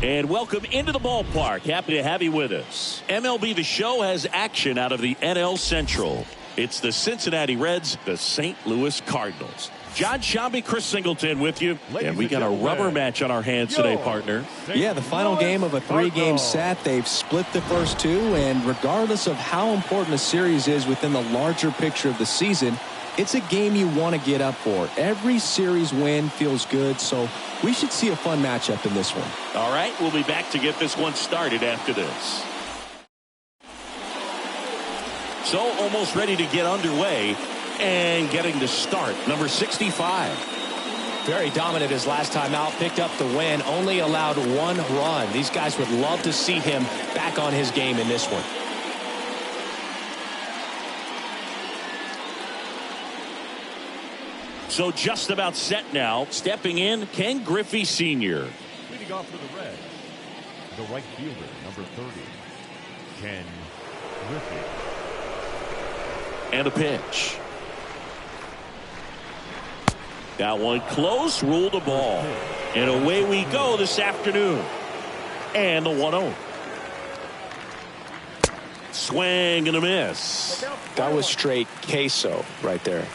And welcome into the ballpark. Happy to have you with us. MLB The Show has action out of the NL Central. It's the Cincinnati Reds, the St. Louis Cardinals. John Shambi, Chris Singleton with you. And we got a rubber match on our hands today, partner. Yeah, the final game of a 3-game set. They've split the first two, and regardless of how important a series is within the larger picture of the season, it's a game you want to get up for. Every series win feels good, so we should see a fun matchup in this one. All right, we'll be back to get this one started after this. So almost ready to get underway and getting the start. Number 65. Very dominant his last time out. Picked up the win. Only allowed 1 run. These guys would love to see him back on his game in this one. So just about set now. Stepping in, Ken Griffey Sr. Leading off for the Reds, the right fielder, number 30, Ken Griffey. And a pitch. That one close, ruled the ball. And away we go this afternoon. And the 1-0. Swing and a miss. That was straight queso right there.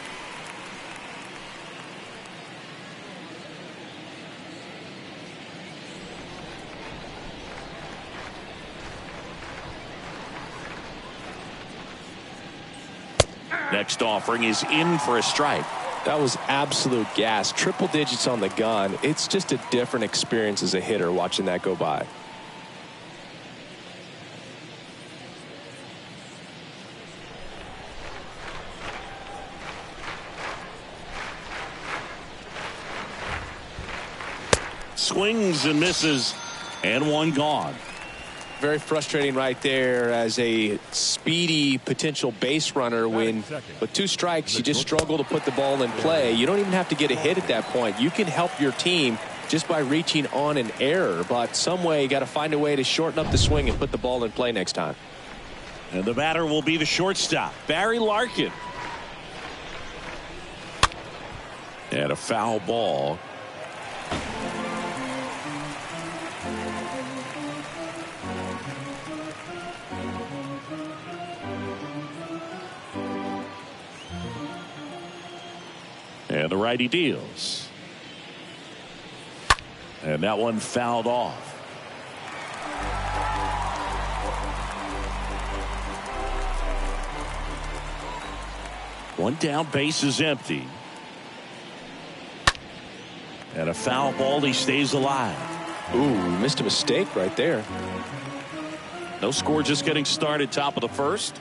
Next offering is in for a strike. That was absolute gas. Triple digits on the gun. It's just a different experience as a hitter watching that go by. Swings and misses, and one gone. Very frustrating right there as a speedy potential base runner when with 2 strikes you just struggle to put the ball in play. You don't even have to get a hit at that point. You can help your team just by reaching on an error, but some way you got to find a way to shorten up the swing and put the ball in play next time. And the batter will be the shortstop, Barry Larkin. And a foul ball. And the righty deals. And that one fouled off. One down, base is empty. And a foul ball, he stays alive. Ooh, missed a mistake right there. No score, just getting started, top of the first.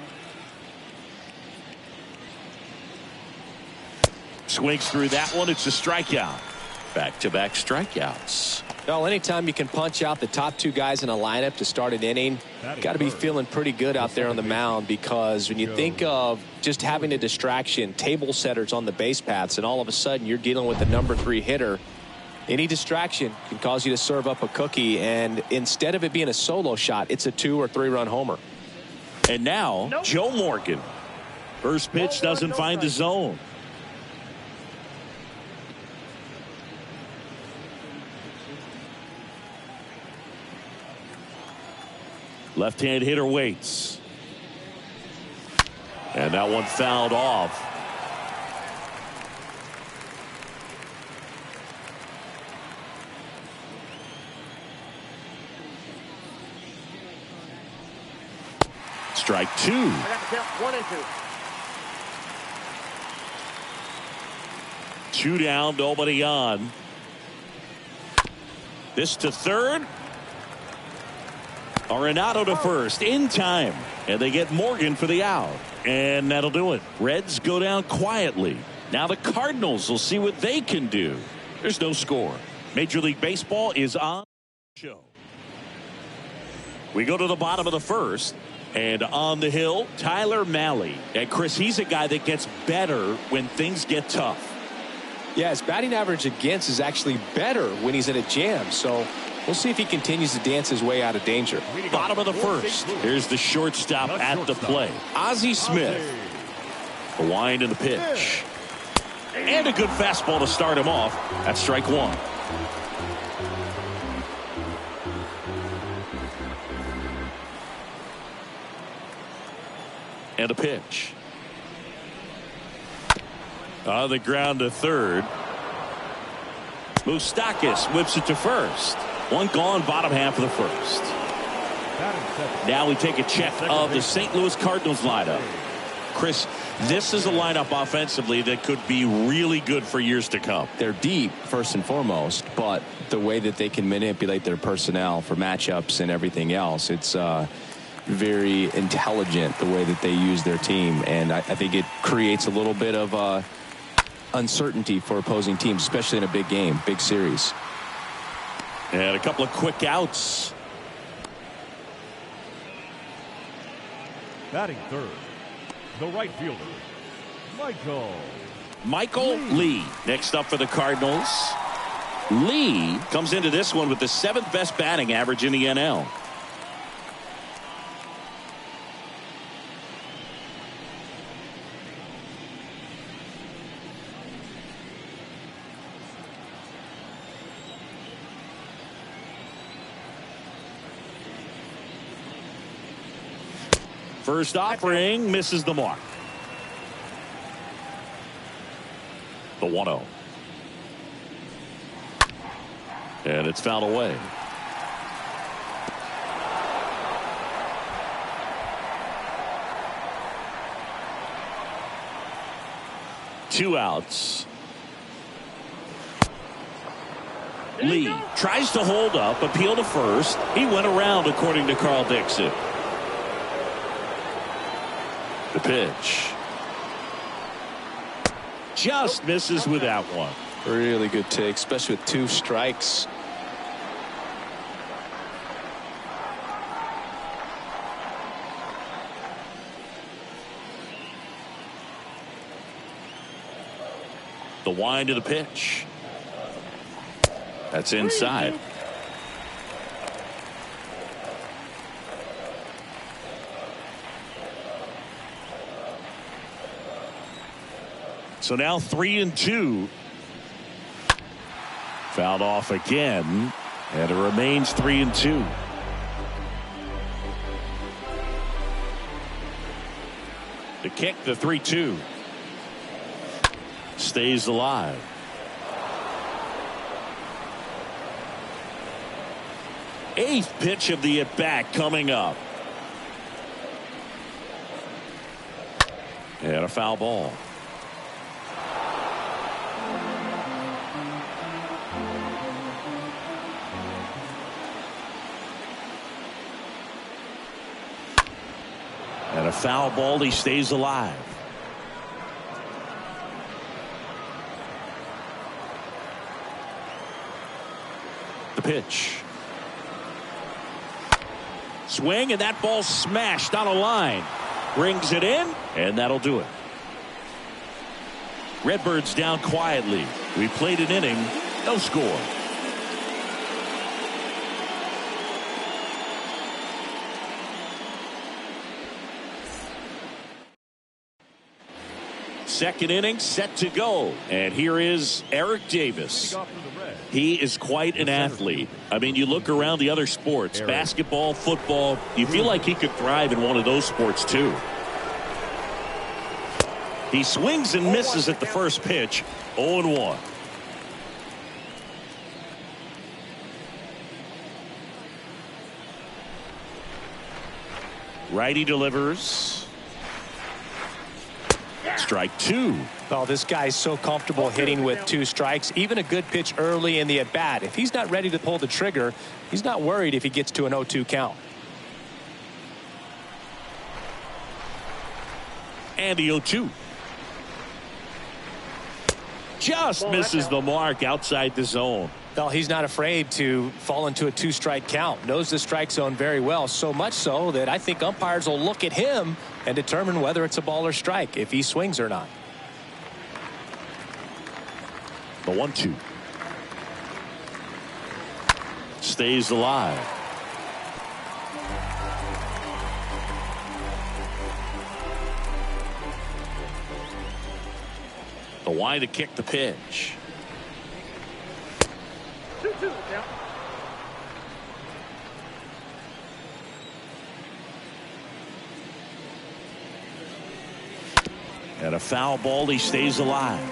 Swings through that one. It's a strikeout. Back-to-back strikeouts. Well, anytime you can punch out the top 2 guys in a lineup to start an inning, got to be feeling pretty good out there on the mound, because when you think of just having a distraction, table setters on the base paths, and all of a sudden you're dealing with the number 3 hitter, any distraction can cause you to serve up a cookie, and instead of it being a solo shot, it's a 2 or 3 run homer. And now, Joe Morgan. First pitch doesn't find the zone. Left-hand hitter waits. And that one fouled off. Strike 2. I got to count 1 and 2. 2 down, nobody on. This to third. Arenado to first in time, and they get Morgan for the out, and that'll do it. Reds go down quietly. Now the Cardinals will see what they can do. There's no score. Major League Baseball is on the show. We go to the bottom of the first, and on the hill, Tyler Mahle. And Chris, he's a guy that gets better when things get tough. Yeah, his batting average against is actually better when he's in a jam, so we'll see if he continues to dance his way out of danger. Bottom of the first. Here's the shortstop at the plate. Ozzie Smith. The wind and the pitch. And a good fastball to start him off. That's strike 1. And a pitch. On the ground to third. Moustakas whips it to first. One gone, bottom half of the first. Now we take a check of the St. Louis Cardinals lineup. Chris, this is a lineup offensively that could be really good for years to come. They're deep, first and foremost, but the way that they can manipulate their personnel for matchups and everything else, it's very intelligent the way that they use their team. And I think it creates a little bit of uncertainty for opposing teams, especially in a big game, big series. And a couple of quick outs. Batting third, the right fielder, Michael Lee. Next up for the Cardinals. Lee comes into this one with the 7th best batting average in the NL. First offering misses the mark. The 1-0. And it's fouled away. Two outs. Lee tries to hold up, appeal to first. He went around, according to Carl Dixon. The pitch. Just misses with that one. Really good take, especially with 2 strikes. The wind of the pitch. That's inside. So now 3-2. Fouled off again, and it remains 3-2. The kick, the 3-2. Stays alive. Eighth pitch of the at-bat coming up. And a foul ball. And a foul ball, he stays alive. The pitch. Swing, and that ball smashed on a line. Brings it in, and that'll do it. Redbirds down quietly. We played an inning, no score. Second inning set to go. And here is Eric Davis. He is quite an athlete. I mean, you look around the other sports, basketball, football, you feel like he could thrive in one of those sports too. He swings and misses at the first pitch. 0-1. Righty delivers. Strike 2. Oh, this guy's so comfortable hitting with 2 strikes. Even a good pitch early in the at bat. If he's not ready to pull the trigger, he's not worried if he gets to an 0-2 count. And the 0-2. Just misses the mark outside the zone. Well, he's not afraid to fall into a 2-strike count. Knows the strike zone very well, so much so that I think umpires will look at him and determine whether it's a ball or strike, if he swings or not. The 1-2. Stays alive. The wind to kick the pitch. And a foul ball, he stays alive.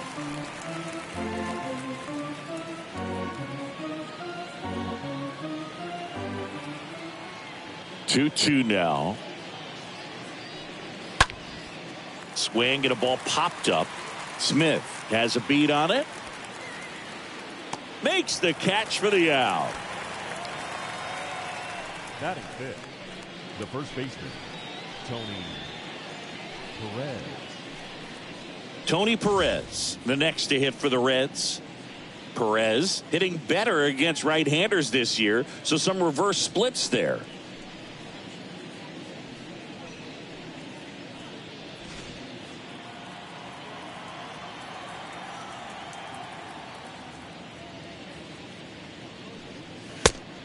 2-2 now. Swing and a ball popped up. Smith has a beat on it. Makes the catch for the out. Batting fifth, the first baseman, Tony Perez. Tony Perez, the next to hit for the Reds. Perez hitting better against right-handers this year, so some reverse splits there.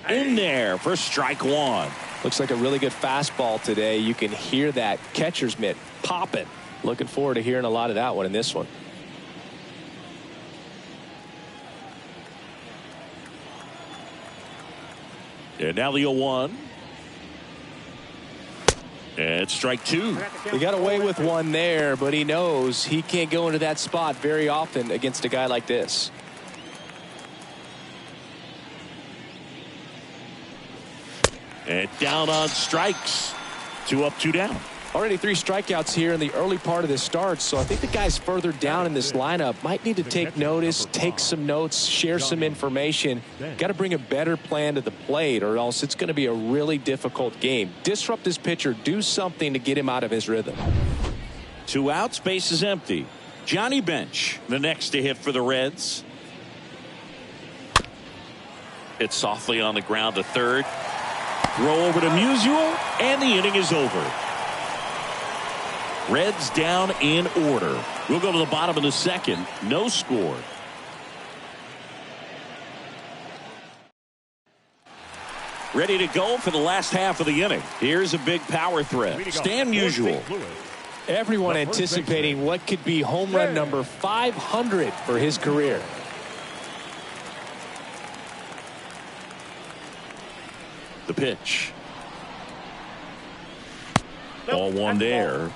In there for strike one. Looks like a really good fastball today. You can hear that catcher's mitt popping. Looking forward to hearing a lot of that one in this one. And now the 0-1. And strike two. He got away with one there, but he knows he can't go into that spot very often against a guy like this. And down on strikes. 2 up, 2 down. Already 3 strikeouts here in the early part of this start, so I think the guys further down in this lineup might need to take notice, take some notes, share some information. Got to bring a better plan to the plate, or else it's going to be a really difficult game. Disrupt this pitcher, do something to get him out of his rhythm. 2 outs, base is empty. Johnny Bench, the next to hit for the Reds. Hit softly on the ground to third. Throw over to Musial, and the inning is over. Reds down in order. We'll go to the bottom of the second. No score. Ready to go for the last half of the inning. Here's a big power threat. Stan Musial. Everyone anticipating what could be home run number 500 for his career. The pitch. Ball one there.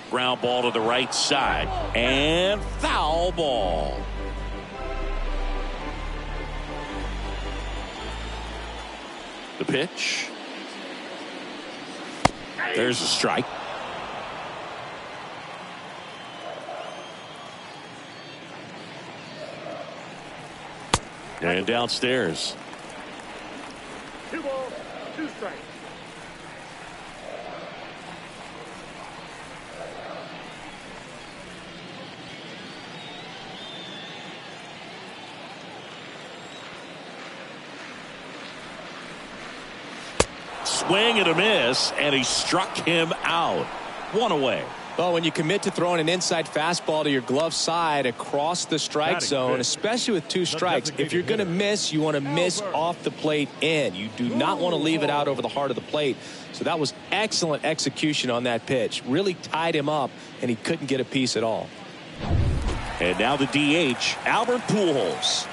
Ground ball to the right side. And foul ball. The pitch. There's a strike. And downstairs. 2 balls, 2 strikes. Swing and a miss, and he struck him out. 1 away. Well, when you commit to throwing an inside fastball to your glove side across the strike zone, especially with 2 strikes, if you're going to miss, you want to miss off the plate in. You do not want to leave it out over the heart of the plate. So that was excellent execution on that pitch. Really tied him up, and he couldn't get a piece at all. And now the DH, Albert Pujols.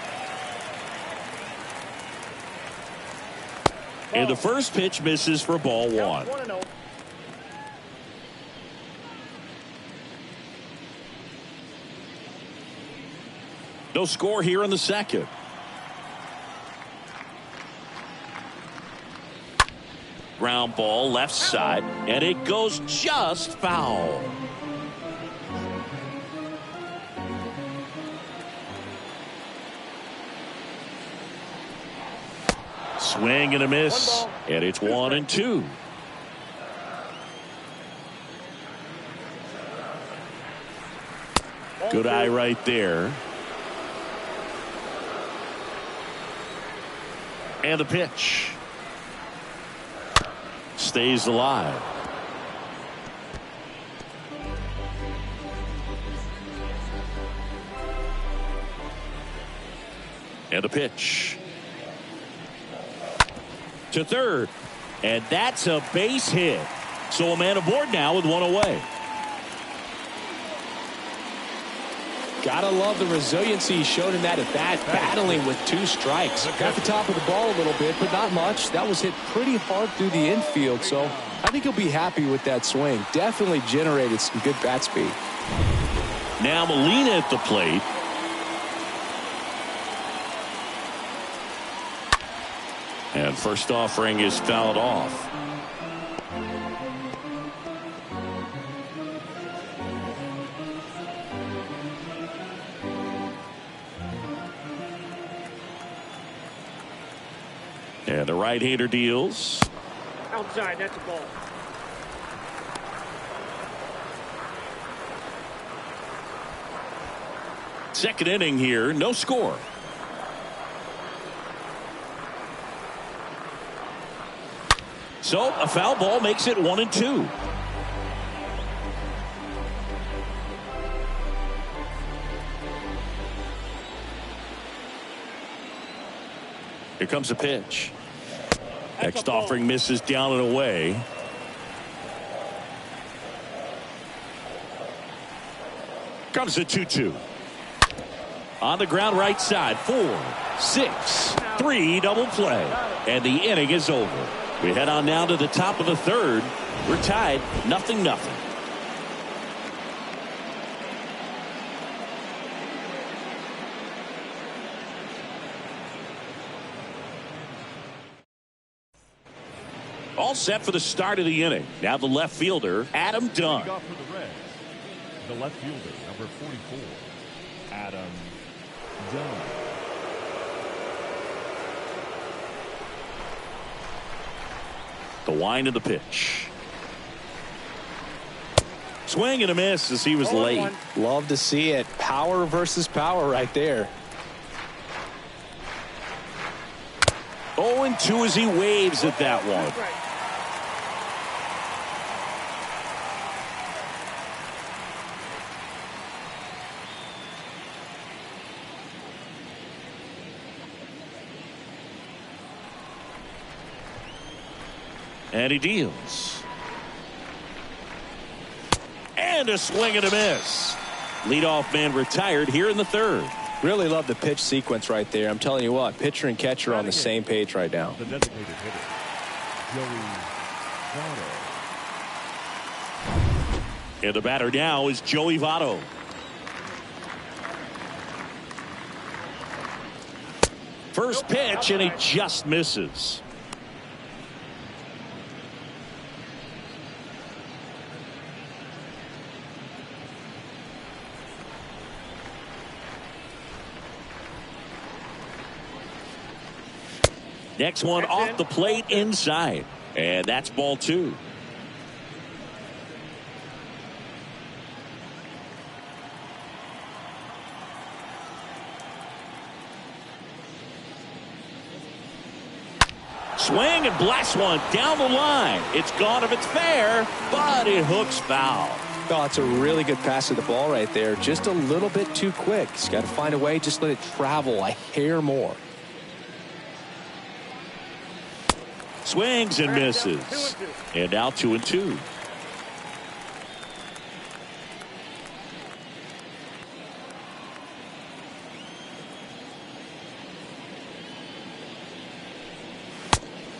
And the first pitch misses for ball 1. No score here in the second. Ground ball left side, and it goes just foul. Swing and a miss, and it's 1-2. Good eye right there. And the pitch. Stays alive. And the pitch. To third. And that's a base hit. So a man aboard now with 1 away. Gotta love the resiliency he showed in that at bat, battling with 2 strikes. Got the top of the ball a little bit, but not much. That was hit pretty hard through the infield, so I think he'll be happy with that swing. Definitely generated some good bat speed. Now Molina at the plate. And first offering is fouled off. And the right-hander deals. Outside, that's a ball. Second inning here, no score. So a foul ball makes it 1-2. Here comes a pitch. Next offering misses down and away. Comes a 2-2. On the ground right side. 4, 6, 3 double play. And the inning is over. We head on now to the top of the third. We're tied 0-0. All set for the start of the inning. Now the left fielder, Adam Dunn. For the Reds, the left fielder, number 44, Adam Dunn. The wind of the pitch. Swing and a miss as he was late. Love to see it. Power versus power right there. 0-2 as he waves at that one. And he deals. And a swing and a miss. Leadoff man retired here in the third. Really love the pitch sequence right there. I'm telling you what, pitcher and catcher are on the same page right now. The designated hitter, Joey Votto. And the batter now is Joey Votto. First pitch, and he just misses. Next one off the plate inside. And that's ball 2. Swing and blast one down the line. It's gone if it's fair, but it hooks foul. Oh, it's a really good pass of the ball right there. Just a little bit too quick. He's got to find a way, just let it travel a hair more. Swings and misses. And now 2-2.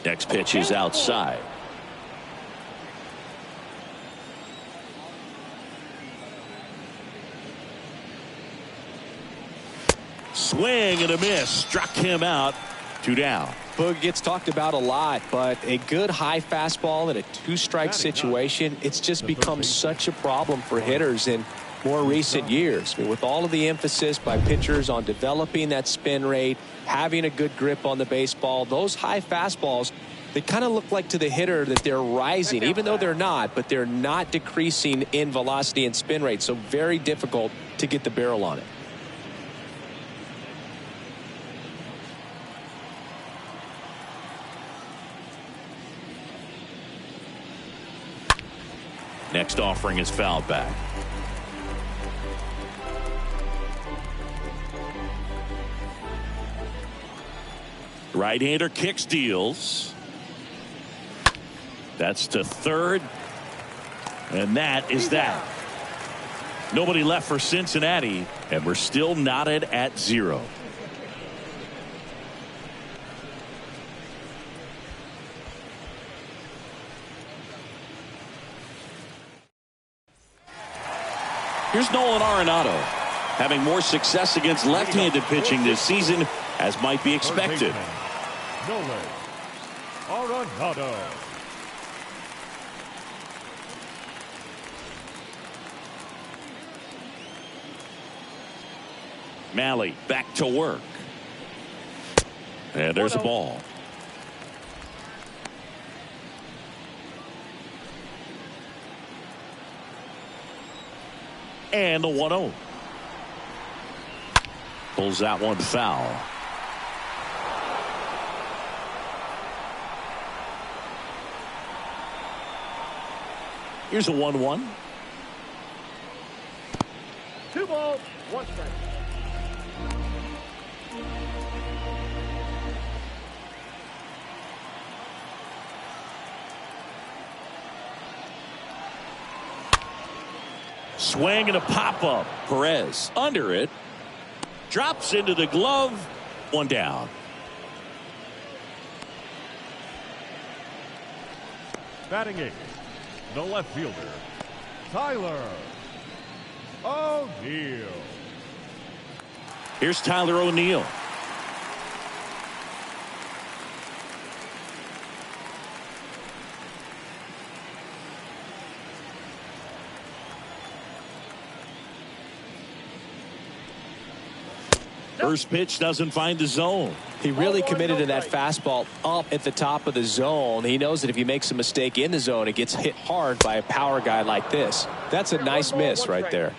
Next pitch is outside. Swing and a miss. Struck him out. 2 down. Boog gets talked about a lot, but a good high fastball in a 2-strike situation, it's just become such a problem for hitters in more recent years. I mean, with all of the emphasis by pitchers on developing that spin rate, having a good grip on the baseball, those high fastballs, they kind of look like to the hitter that they're rising, even though they're not, but they're not decreasing in velocity and spin rate, so very difficult to get the barrel on it. Next offering is fouled back. Right-hander kicks, deals. That's to third. And that is that. Nobody left for Cincinnati, and we're still knotted at 0. Here's Nolan Arenado, having more success against left-handed pitching this season, as might be expected. Nolan Arenado. Malley back to work. And there's a ball. And the 1-0. Pulls that one foul. Here's a 1-1. 2 balls, 1 strike. Swing and a pop-up. Perez under it. Drops into the glove. 1 down. Batting 8th, the left fielder, Tyler O'Neill. Here's Tyler O'Neill. First pitch doesn't find the zone. He really committed to that fastball up at the top of the zone. He knows that if he makes a mistake in the zone, it gets hit hard by a power guy like this. That's a nice miss right there.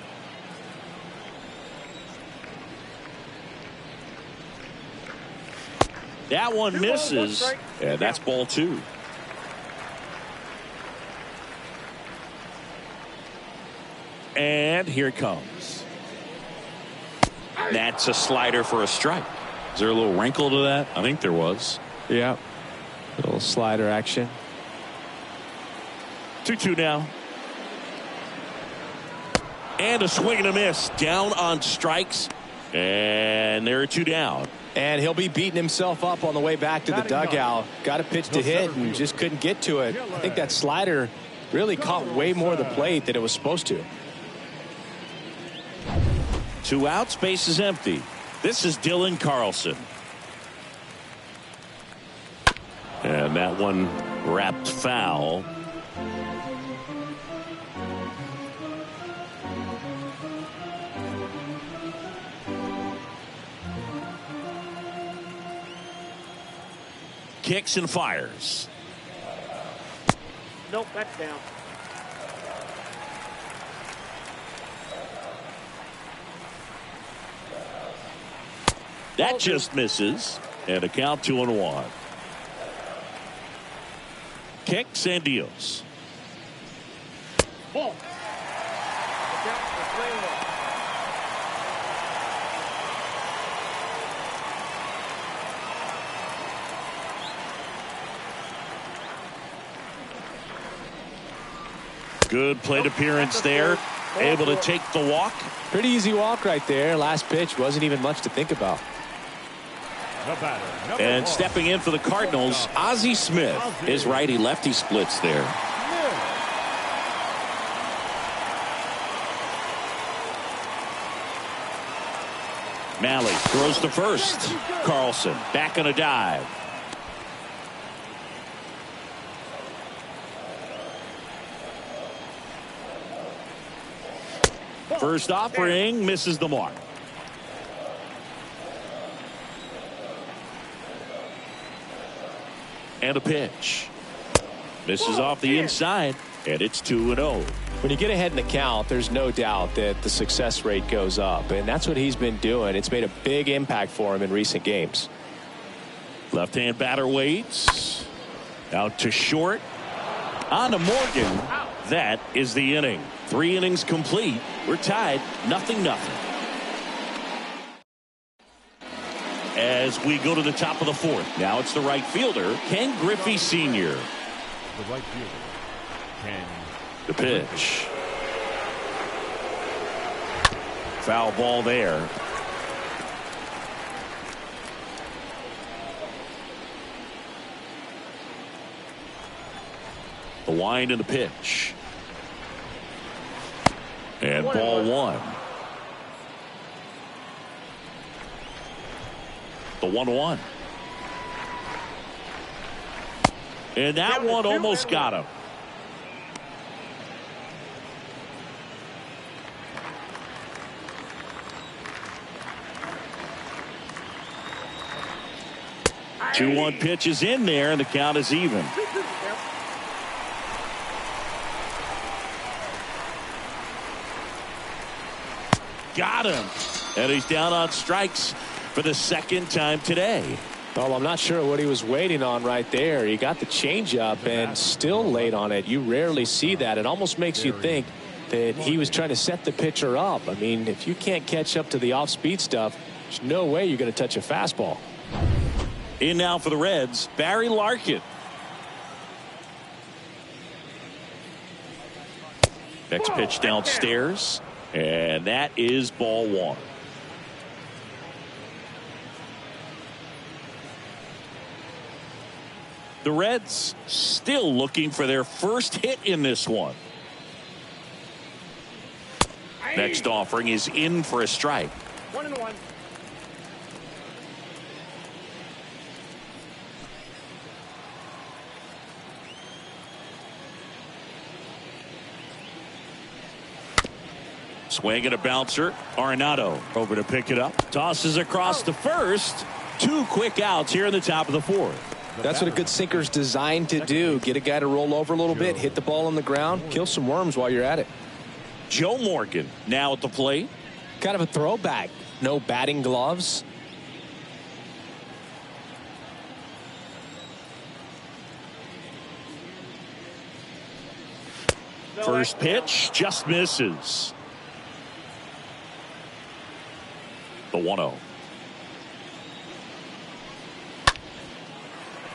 That one misses, and that's ball 2. And here it comes. That's a slider for a strike. Is there a little wrinkle to that? I think there was. Yeah. A little slider action. 2-2 now. And a swing and a miss. Down on strikes. And there are 2 down. And he'll be beating himself up on the way back to the dugout. Got a pitch to hit and just couldn't get to it. I think that slider really caught way more of the plate than it was supposed to. 2 outs, base is empty. This is Dylan Carlson. And that one wrapped foul. Kicks and fires. Nope, that's down. That just misses. And a count 2-1. Kicks and deals. Ball. Good plate appearance there. Able to take the walk. Pretty easy walk right there. Last pitch wasn't even much to think about. And stepping in for the Cardinals, Ozzie Smith. His righty-lefty splits there. Malley throws to first. Carlson back on a dive. First offering misses the mark. And a pitch. Misses off the inside, and it's 2-0. When you get ahead in the count, there's no doubt that the success rate goes up, and that's what he's been doing. It's made a big impact for him in recent games. Left-hand batter waits. Out to short. On to Morgan. That is the inning. 3 innings complete. We're tied 0-0. As we go to the top of the 4th. Now it's the right fielder, Ken Griffey Sr. The right fielder, Ken. The pitch. Foul ball there. The wind and the pitch. And ball one. The 1-1. And that one almost got him. Two 1 pitch is in there, and the count is even. Got him. And he's down on strikes for the second time today. Well, I'm not sure what he was waiting on right there. He got the changeup and still late on it. You rarely see that. It almost makes you think that he was trying to set the pitcher up. I mean, if you can't catch up to the off-speed stuff, there's no way you're going to touch a fastball. In now for the Reds, Barry Larkin. Next pitch downstairs, and that is ball one. The Reds still looking for their first hit in this one. Next offering is in for a strike. 1-1. Swing and a bouncer. Arenado over to pick it up. Tosses across the first. Two quick outs here in the top of the fourth. That's what a good sinker's designed to do. Get a guy to roll over a little bit, hit the ball on the ground, kill some worms while you're at it. Joe Morgan now at the plate. Kind of a throwback. No batting gloves. First pitch just misses. The 1-0.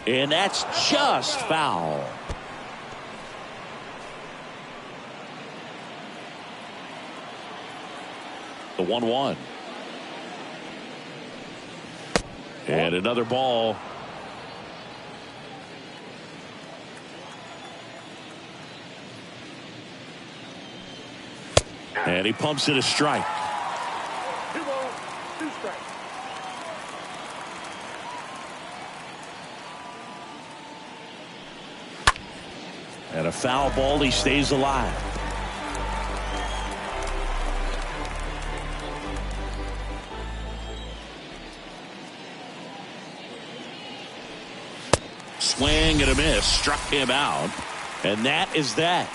And that's just foul. The 1-1. And another ball. And he pumps it a strike. 2 balls, 2 strikes. And a foul ball, he stays alive. Swing and a miss, struck him out. And that is that.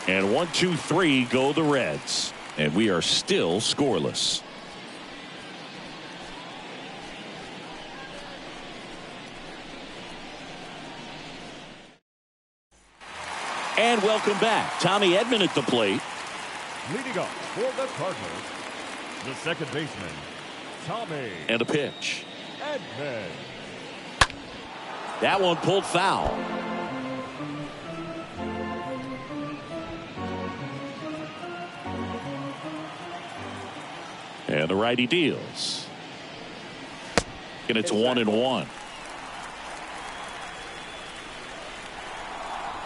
And 1, 2, 3 go the Reds. And we are still scoreless. And welcome back. Tommy Edman at the plate. Leading up for the Cardinals, the second baseman, Tommy. And a pitch. Edman. That one pulled foul. And the righty deals. And it's 1-1.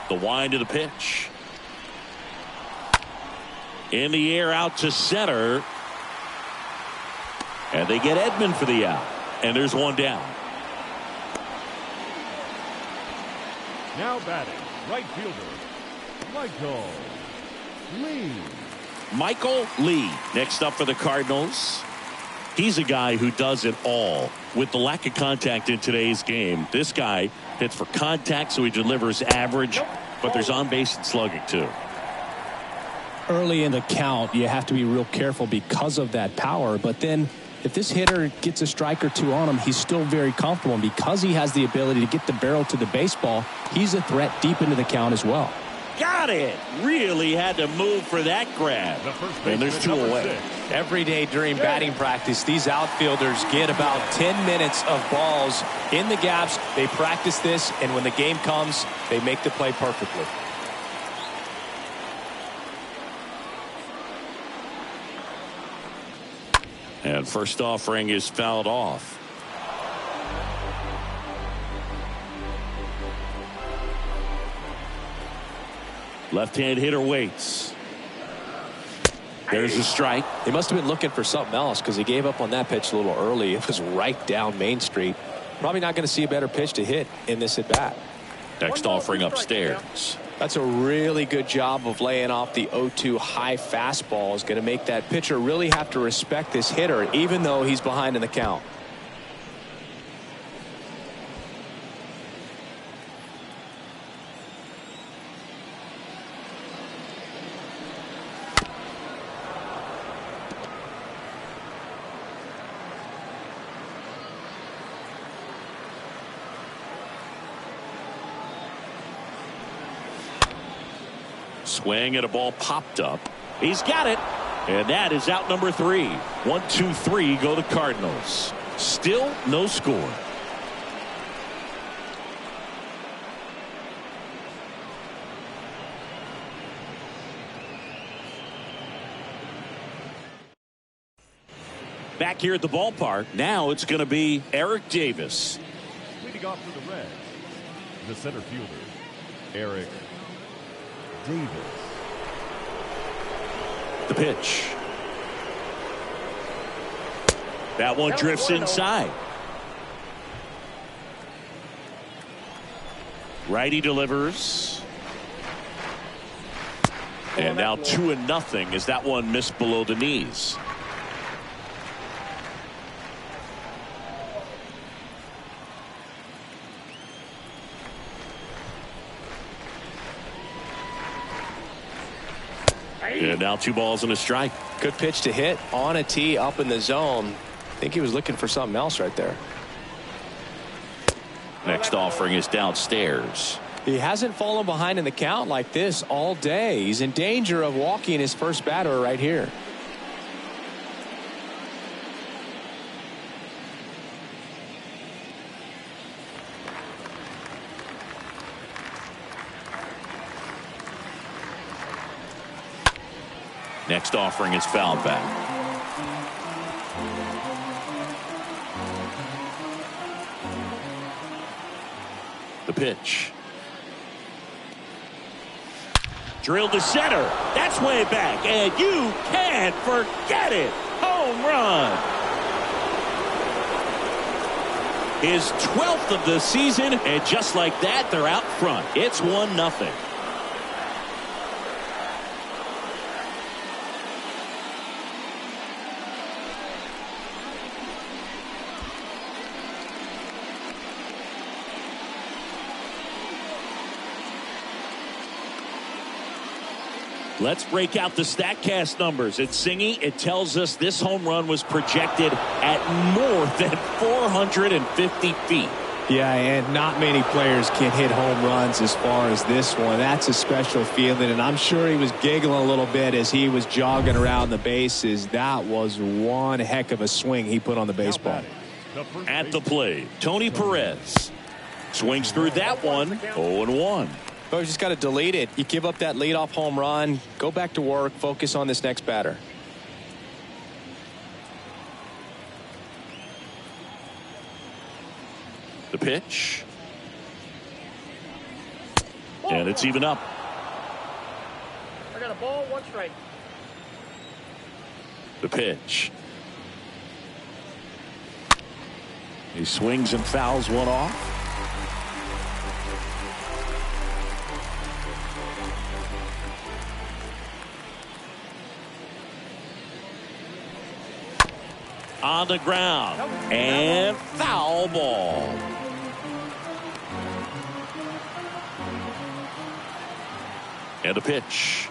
The wind of the pitch. In the air out to center. And they get Edman for the out. And there's one down. Now batting, right fielder, Michael Lee. Michael Lee next up for the Cardinals. He's a guy who does it all. With the lack of contact in today's game, this guy hits for contact, so he delivers average, but there's on base and slugging too. Early in the count, you have to be real careful because of that power, but then if this hitter gets a strike or two on him, he's still very comfortable, and because he has the ability to get the barrel to the baseball, he's a threat deep into the count as well. Got it. Really had to move for that grab. And there's two away. Every day during batting practice, these outfielders get about 10 minutes of balls in the gaps. They practice this, and when the game comes, they make the play perfectly. And first offering is fouled off. Left-hand hitter waits. There's a strike. He must have been looking for something else because he gave up on that pitch a little early. It was right down Main Street. Probably not going to see a better pitch to hit in this at bat. Next offering upstairs. That's a really good job of laying off the 0-2 high fastball. Is going to make that pitcher really have to respect this hitter even though he's behind in the count. Swing and a ball popped up. He's got it. And that is out number 3. 1, 2, 3 go the Cardinals. Still no score. Back here at the ballpark, now it's going to be Eric Davis. Leading off for the Reds, the center fielder, Eric Davis. The pitch. That one drifts inside. Righty delivers. And now 2-0 as that one missed below the knees. And now 2 balls and a strike. Good pitch to hit on a tee up in the zone. I think he was looking for something else right there. Next offering is downstairs. He hasn't fallen behind in the count like this all day. He's in danger of walking his first batter right here. Next offering is fouled back. The pitch. Drilled to center. That's way back. And you can't forget it. Home run. His 12th of the season. And just like that, they're out front. It's 1-0. Let's break out the StatCast numbers. It's Singy. It tells us this home run was projected at more than 450 feet. Yeah, and not many players can hit home runs as far as this one. That's a special feeling, and I'm sure he was giggling a little bit as he was jogging around the bases. That was one heck of a swing he put on the baseball. At the plate, Tony Perez swings through that one. 0-1. But you just got to delete it. You give up that leadoff home run. Go back to work. Focus on this next batter. The pitch. And it's even up. I got a ball, 1 strike. The pitch. He swings and fouls one off. On the ground. And foul ball. And a pitch.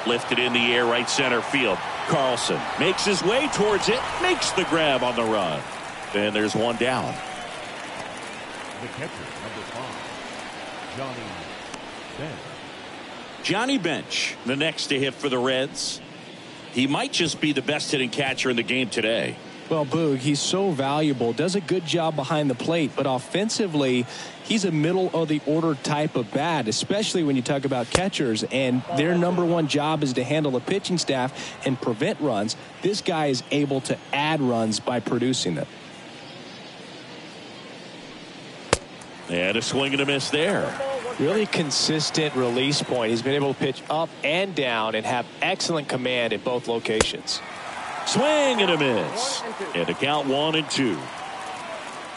Lifted in the air, right center field. Carlson makes his way towards it, makes the grab on the run. And there's one down. The catcher, number 5, Johnny Bench. Johnny Bench, the next to hit for the Reds. He might just be the best hitting catcher in the game today. Well, Boog, he's so valuable, does a good job behind the plate, but offensively, he's a middle-of-the-order type of bat, especially when you talk about catchers, and their #1 job is to handle the pitching staff and prevent runs. This guy is able to add runs by producing them. And a swing and a miss there. Really consistent release point. He's been able to pitch up and down and have excellent command in both locations. Swing and a miss. And a count 1-2.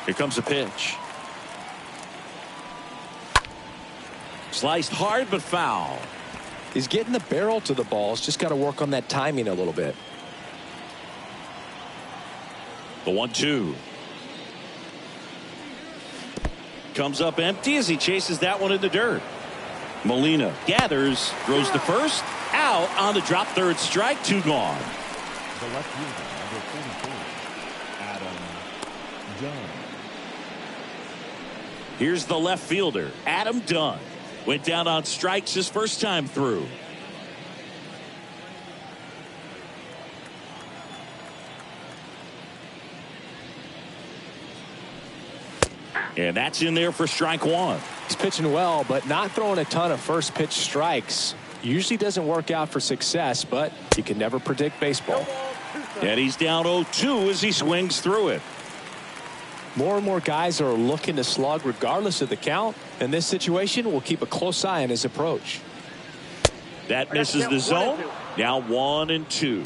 Here comes a pitch. Sliced hard but foul. He's getting the barrel to the ball. He's just got to work on that timing a little bit. The 1-2. Comes up empty as he chases that one in the dirt. Molina gathers, throws to first, out on the drop third strike, 2 gone. The left fielder, number 44, Adam Dunn. Here's the left fielder, Adam Dunn. Went down on strikes his first time through. And that's in there for strike 1. He's pitching well, but not throwing a ton of first pitch strikes. Usually doesn't work out for success, but you can never predict baseball. And he's down 0-2 as he swings through it. More and more guys are looking to slug regardless of the count. In this situation, we'll keep a close eye on his approach. That misses the zone. Now 1-2.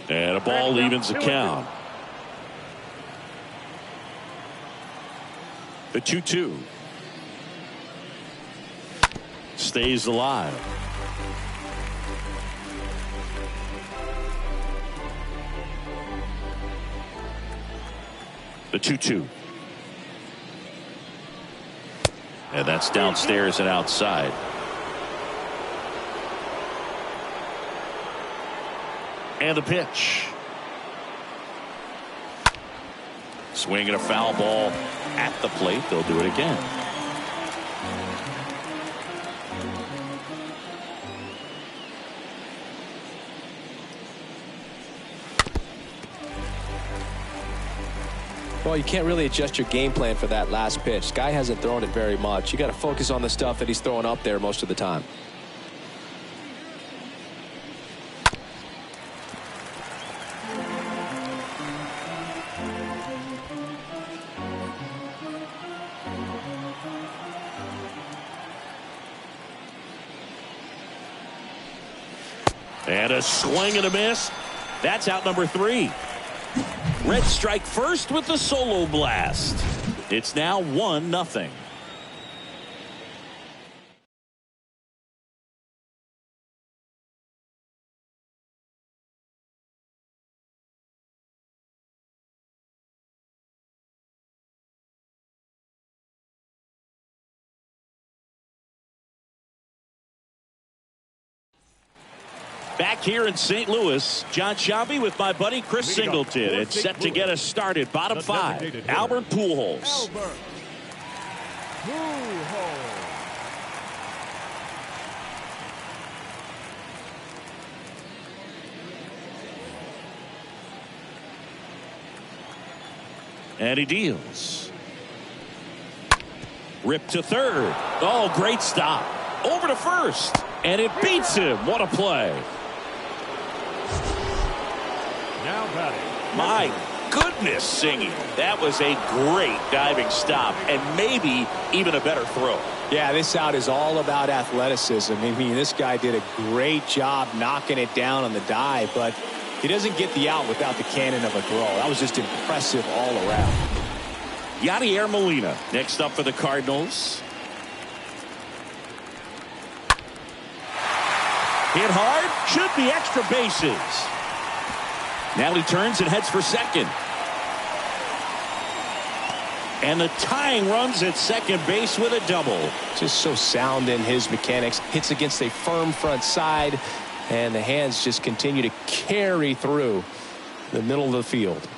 And a ball evens the count. The 2-2. Stays alive. The 2-2. And that's downstairs and outside. And the pitch. Swinging a foul ball at the plate. They'll do it again. Well, you can't really adjust your game plan for that last pitch. Guy hasn't thrown it very much. You got to focus on the stuff that he's throwing up there most of the time. And a swing and a miss. That's out number 3. Reds strike first with the solo blast. It's now 1-0. Back here in St. Louis, John Shabby with my buddy Chris Singleton. It's set to get us started. Bottom 5, Albert Pujols. And he deals. Rip to third. Oh, great stop. Over to first. And it beats him. What a play. Now batting. My goodness, singing. That was a great diving stop and maybe even a better throw. Yeah, this out is all about athleticism. I mean, this guy did a great job knocking it down on the dive, but he doesn't get the out without the cannon of a throw. That was just impressive all around. Yadier Molina next up for the Cardinals. Hit hard, should be extra bases. Now he turns and heads for second. And the tying runs at second base with a double. Just so sound in his mechanics. Hits against a firm front side, and the hands just continue to carry through the middle of the field.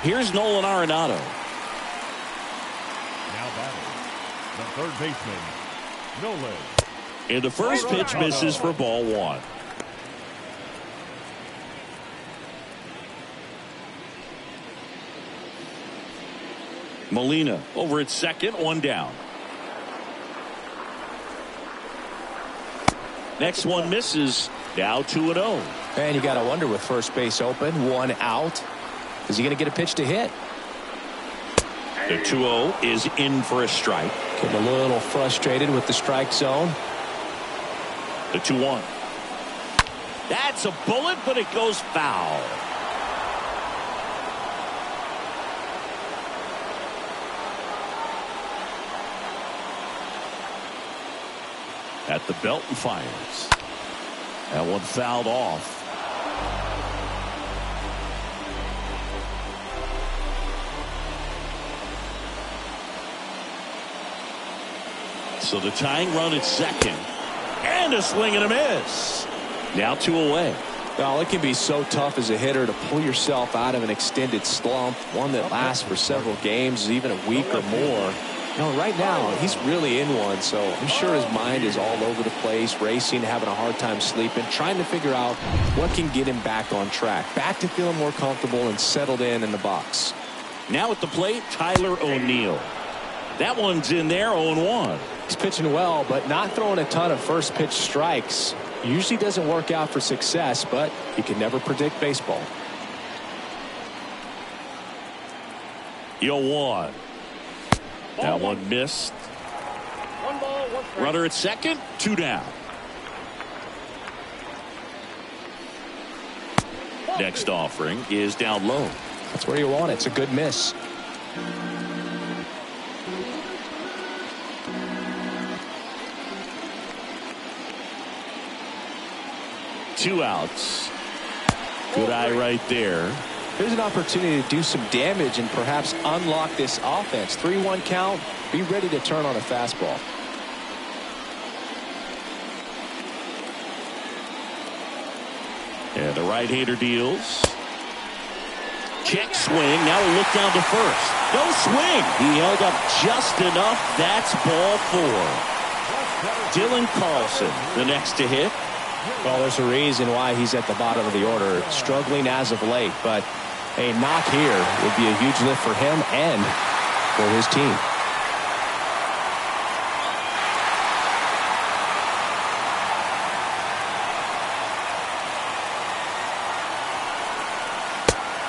Here's Nolan Arenado. Now batting, the third baseman, Nolan. And the first pitch misses for ball one. Molina over at second, one down. Next one misses. Now 2-0. And you got to wonder with first base open, one out. Is he going to get a pitch to hit? The 2-0 is in for a strike. Getting a little frustrated with the strike zone. The 2-1. That's a bullet, but it goes foul. At the belt and fires. That one fouled off. So the tying run at second. And a swing and a miss. Now 2 away. Well, it can be so tough as a hitter to pull yourself out of an extended slump, one that lasts for several games, even a week or more. You know, right now, he's really in one, so I'm sure his mind is all over the place, racing, having a hard time sleeping, trying to figure out what can get him back on track, back to feeling more comfortable and settled in the box. Now at the plate, Tyler O'Neill. That one's in there, 0-1. He's pitching well, but not throwing a ton of first pitch strikes. Usually doesn't work out for success, but you can never predict baseball. 0-1. That one missed. 1 ball, 1 strike. Runner at second, 2 down. Next offering is down low. That's where you want it. It's a good miss. Two outs. Good eye right there. Here's an opportunity to do some damage and perhaps unlock this offense. 3-1 count. Be ready to turn on a fastball. And the right-hander deals. Check swing. Now a look down to first. No swing. He held up just enough. That's ball 4. Dylan Carlson, the next to hit. Well, there's a reason why he's at the bottom of the order. Struggling as of late, but a knock here would be a huge lift for him and for his team.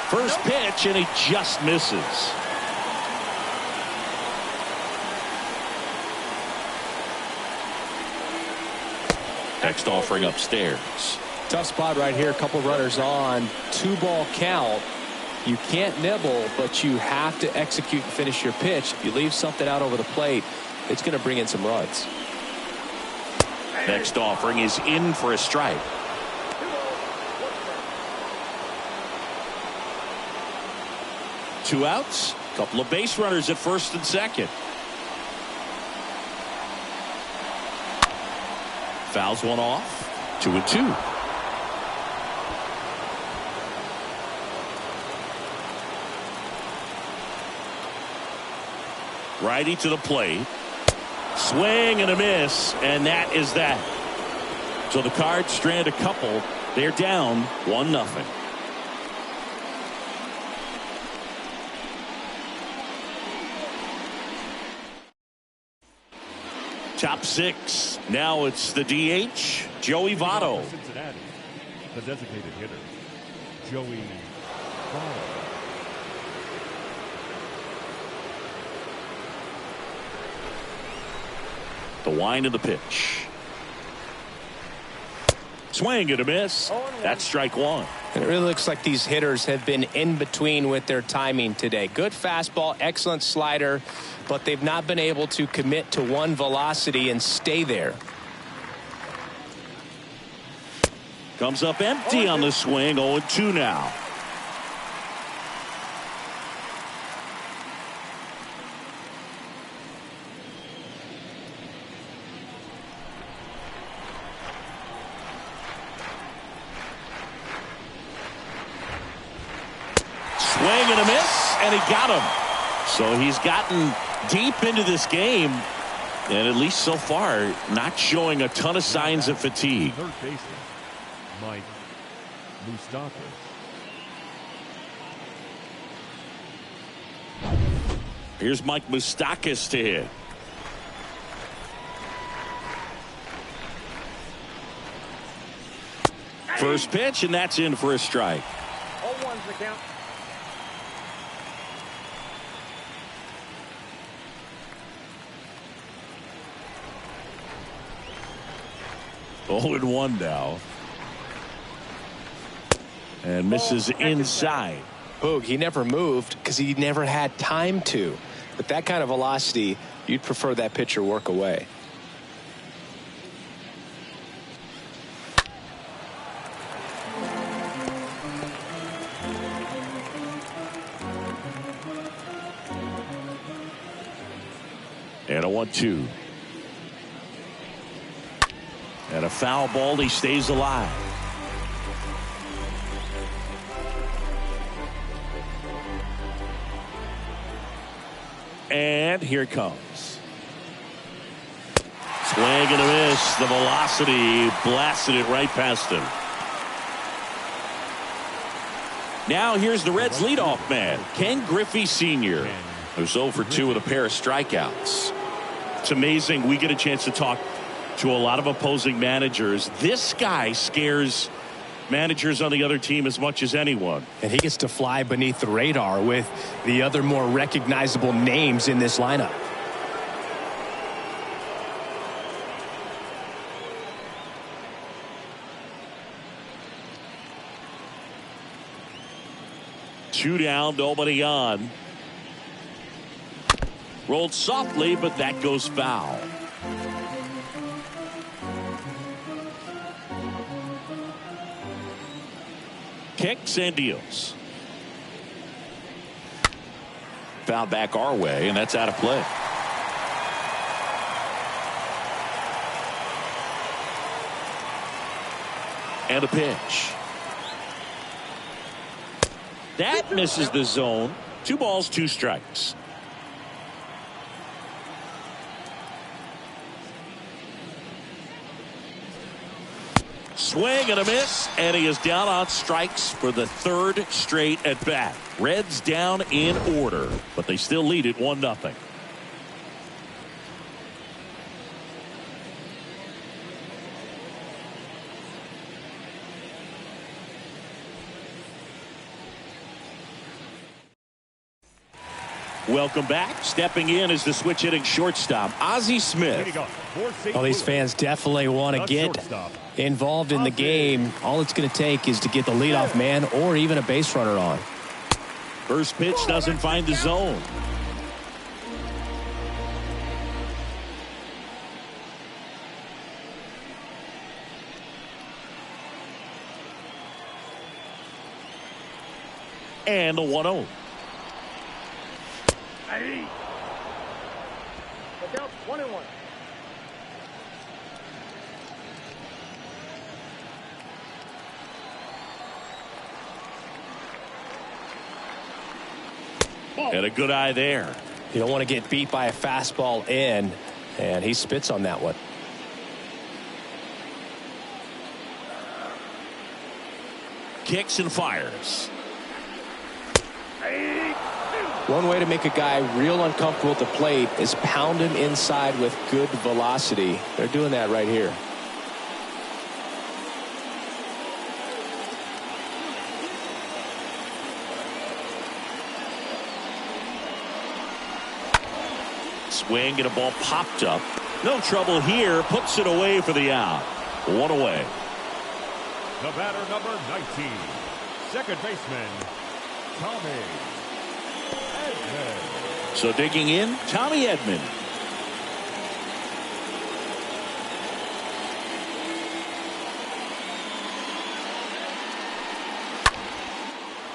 First pitch, and he just misses. Next offering upstairs. Tough spot right here. A couple runners on. 2-ball count. You can't nibble, but you have to execute and finish your pitch. If you leave something out over the plate, it's going to bring in some runs. Next offering is in for a strike. 2 outs. Couple of base runners at first and second. Fouls one off. 2-2. Righty to the plate. Swing and a miss, and that is that. So the Cards strand a couple. They're down 1-0. Top 6. Now it's the DH, Joey Votto. Cincinnati, the designated hitter, Joey Votto. The wind of the pitch. Swing and a miss. That's strike 1. And it really looks like these hitters have been in between with their timing today. Good fastball, excellent slider, but they've not been able to commit to one velocity and stay there. Comes up empty on the swing. 0-2 now. Swing and a miss. and he got him. So he's gotten deep into this game, and at least so far, not showing a ton of signs of fatigue. Third baseman, Mike Moustakas. Here's Mike Moustakas to hit. First pitch, and that's in for a strike. 0-1's the count. Oh, and 1 now. And misses inside. Boog, he never moved because he never had time to. With that kind of velocity, you'd prefer that pitcher work away. And a 1-2. And a foul ball. He stays alive. And here it comes. Swing and a miss. The velocity blasted it right past him. Now here's the Reds leadoff man, Ken Griffey Sr., who's 0 for 2 with a pair of strikeouts. It's amazing. We get a chance to talk to a lot of opposing managers. This guy scares managers on the other team as much as anyone. And he gets to fly beneath the radar with the other more recognizable names in this lineup. Two down, nobody on. Rolled softly, but that goes foul. Kicks and deals. Foul back our way, and that's out of play. And a pitch. That misses the zone. 2 balls, 2 strikes. Swing and a miss, and he is down on strikes for the 3rd straight at bat. Reds down in order, but they still lead it 1-0. Welcome back. Stepping in is the switch hitting shortstop, Ozzie Smith. Well, these fans definitely want to get involved in the game. All it's going to take is to get the leadoff man or even a base runner on. First pitch doesn't find the zone. And a 1-0. Look out, 1-1. And a good eye there. You don't want to get beat by a fastball in, and he spits on that one. Kicks and fires. One way to make a guy real uncomfortable at the plate is pound him inside with good velocity. They're doing that right here. Swing and a ball popped up. No trouble here. Puts it away for the out. 1 away. The batter, number 19, second baseman, Tommy Edman. So digging in, Tommy Edman.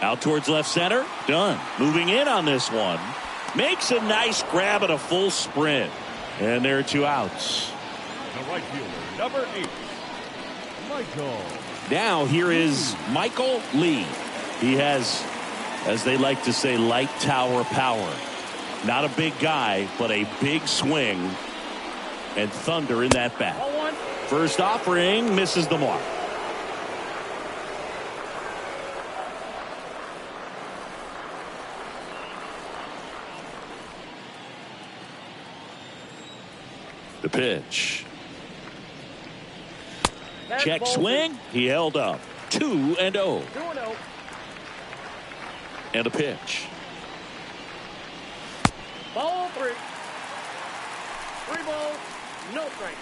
Out towards left center. Done. Moving in on this one. Makes a nice grab at a full sprint. And there are 2 outs. The right fielder, number 8, Michael. Now here is Michael Lee. He has As they like to say, light tower power. Not a big guy, but a big swing. And thunder in that bat. First offering misses the mark. The pitch. Check swing. He held up. 2-0. 2-0. And a pitch. Ball 3. 3 balls, no strikes.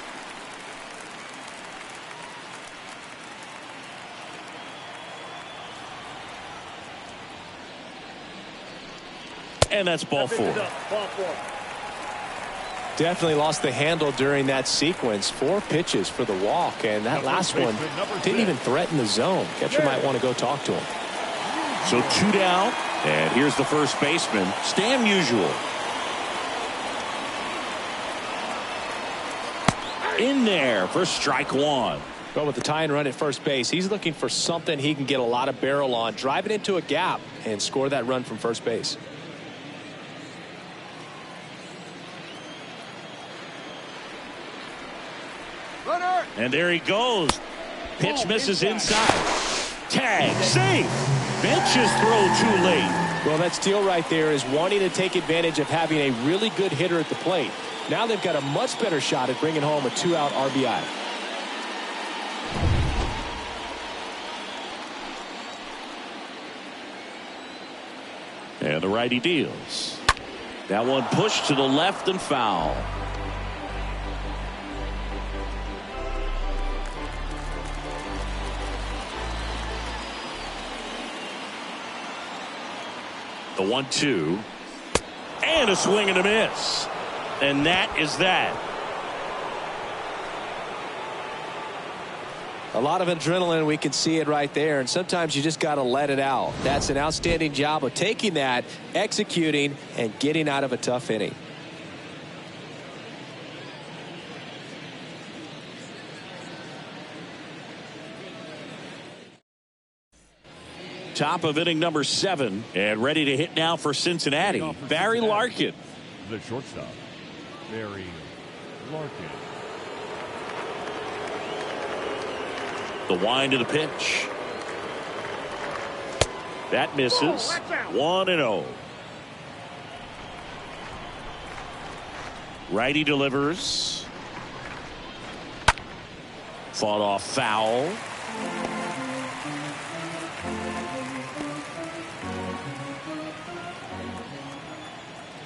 And that's ball 4. Ball 4. Definitely lost the handle during that sequence. 4 pitches for the walk, and that last one didn't even threaten the zone. Catcher might want to go talk to him. So 2 down, and here's the first baseman, Stan Musial. In there for strike 1. Well, with the tying run at first base, he's looking for something he can get a lot of barrel on, drive it into a gap, and score that run from first base. Runner. And there he goes. Pitch misses inside. Tag, safe. Benches throw too late. Well, that steal right there is wanting to take advantage of having a really good hitter at the plate. Now they've got a much better shot at bringing home a 2-out RBI. And the righty deals. That one pushed to the left and foul. The 1-2. And a swing and a miss. And that is that. A lot of adrenaline, we can see it right there, and sometimes you just got to let it out. That's an outstanding job of taking that, executing, and getting out of a tough inning. Top of inning number 7, and ready to hit now for Cincinnati, Barry Larkin. The shortstop, Barry Larkin. The wind of the pitch. That misses. 1-0. Righty delivers. Fought off foul.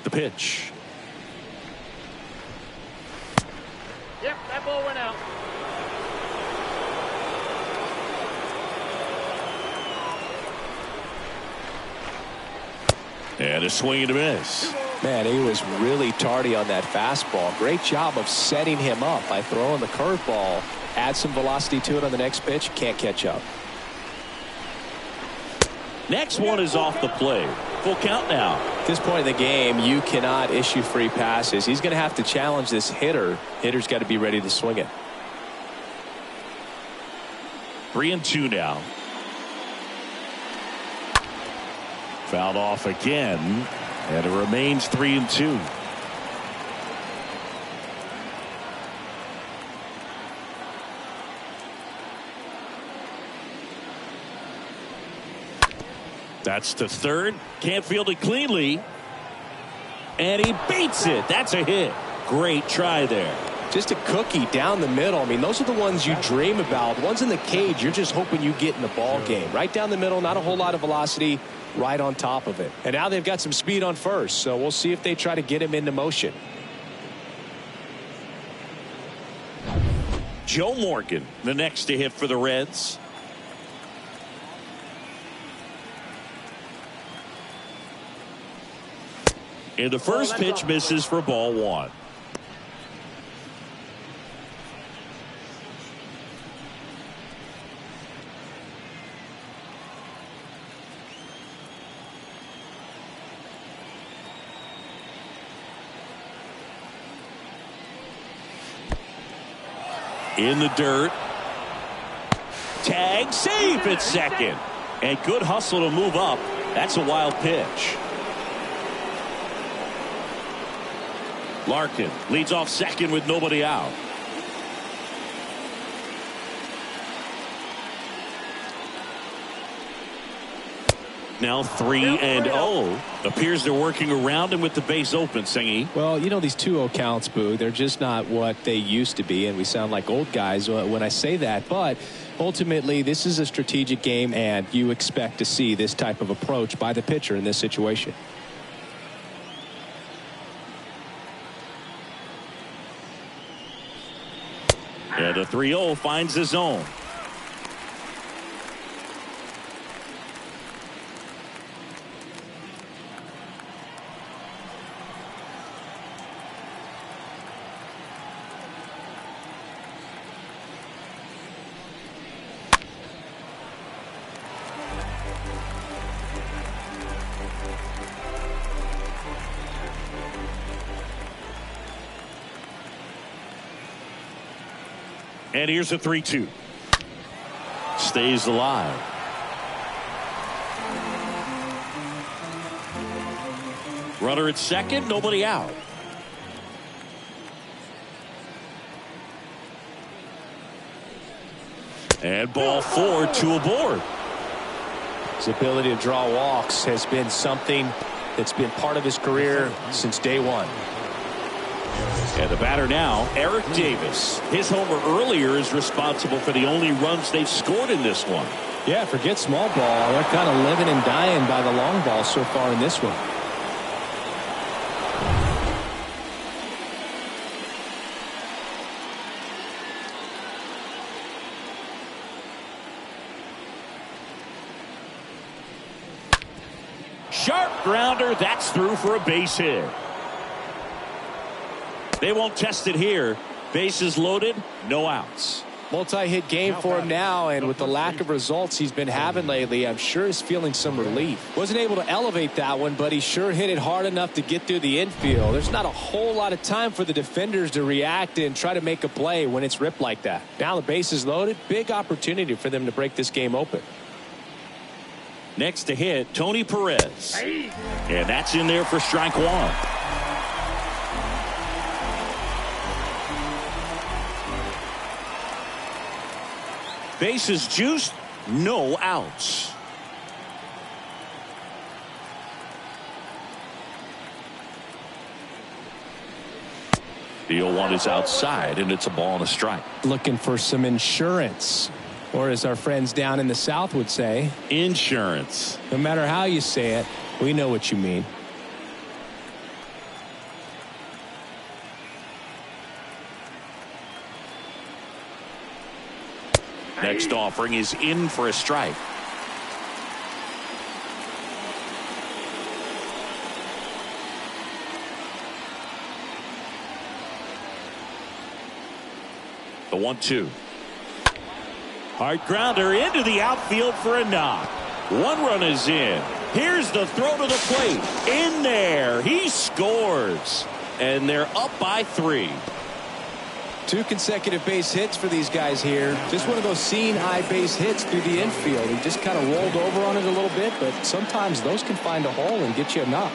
The pitch. Yep, that ball went out. And a swing and a miss. Man, he was really tardy on that fastball. Great job of setting him up by throwing the curveball. Add some velocity to it on the next pitch. Can't catch up. Next one is off the plate. Full count now. At this point in the game, you cannot issue free passes. He's going to have to challenge this hitter. Hitter's got to be ready to swing it. 3-2 now. Fouled off again, and it remains 3-2. That's to third. Can't field it cleanly. And he beats it. That's a hit. Great try there. Just a cookie down the middle. I mean, those are the ones you dream about. Ones in the cage, you're just hoping you get in the ball game. Right down the middle, not a whole lot of velocity, right on top of it. And now they've got some speed on first, so we'll see if they try to get him into motion. Joe Morgan, the next to hit for the Reds. And the first pitch misses for ball 1. In the dirt. Tag, safe at second. And good hustle to move up That's a wild pitch. Larkin leads off second with nobody out. Now 3-0. Appears they're working around him with the base open, Singy. Well, you know, these 2-0 counts, Boo, they're just not what they used to be, and we sound like old guys when I say that. But ultimately, this is a strategic game, and you expect to see this type of approach by the pitcher in this situation. And a 3-0 finds the zone. And here's a 3-2. Stays alive. Runner at second, nobody out. And ball 4, 2 aboard. His ability to draw walks has been something that's been part of his career since day one. And the batter now, Eric Davis. His homer earlier is responsible for the only runs they've scored in this one. Yeah, forget small ball. They're kind of living and dying by the long ball so far in this one. Sharp grounder. That's through for a base hit. They won't test it here. Bases loaded, no outs. Multi-hit game for him now, and with the lack of results he's been having lately, I'm sure he's feeling some relief. Wasn't able to elevate that one, but he sure hit it hard enough to get through the infield. There's not a whole lot of time for the defenders to react and try to make a play when it's ripped like that. Now the base is loaded. Big opportunity for them to break this game open. Next to hit, Tony Perez. And that's in there for strike one. Bases juiced, no outs. The 0-1 is outside, and it's a ball and a strike. Looking for some insurance, or as our friends down in the South would say, insurance. No matter how you say it, we know what you mean. Next offering is in for a strike. The 1-2. Hard grounder into the outfield for a knock. One run is in. Here's the throw to the plate. In there. He scores. And they're up by 3. 2 consecutive base hits for these guys here. Just one of those seeing eye base hits through the infield. He just kind of rolled over on it a little bit, but sometimes those can find a hole and get you a knock.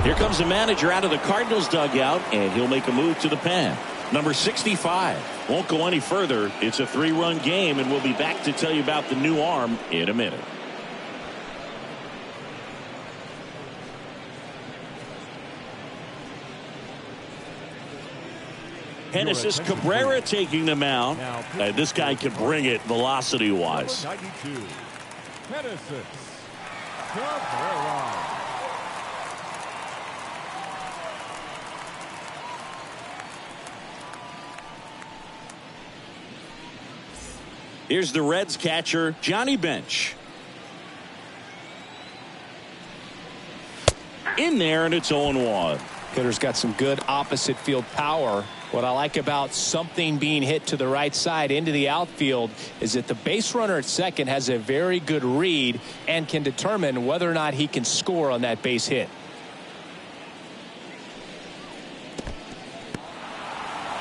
Here comes the manager out of the Cardinals dugout, and he'll make a move to the pen. Number 65 won't go any further. It's a 3-run game, and we'll be back to tell you about the new arm in a minute. Genesis Cabrera taking the mound. This guy can bring it velocity-wise. 92. Genesis Cabrera. Here's the Reds catcher, Johnny Bench. In there, and it's 0-1. Hitter's got some good opposite field power. What I like about something being hit to the right side into the outfield is that the base runner at second has a very good read and can determine whether or not he can score on that base hit.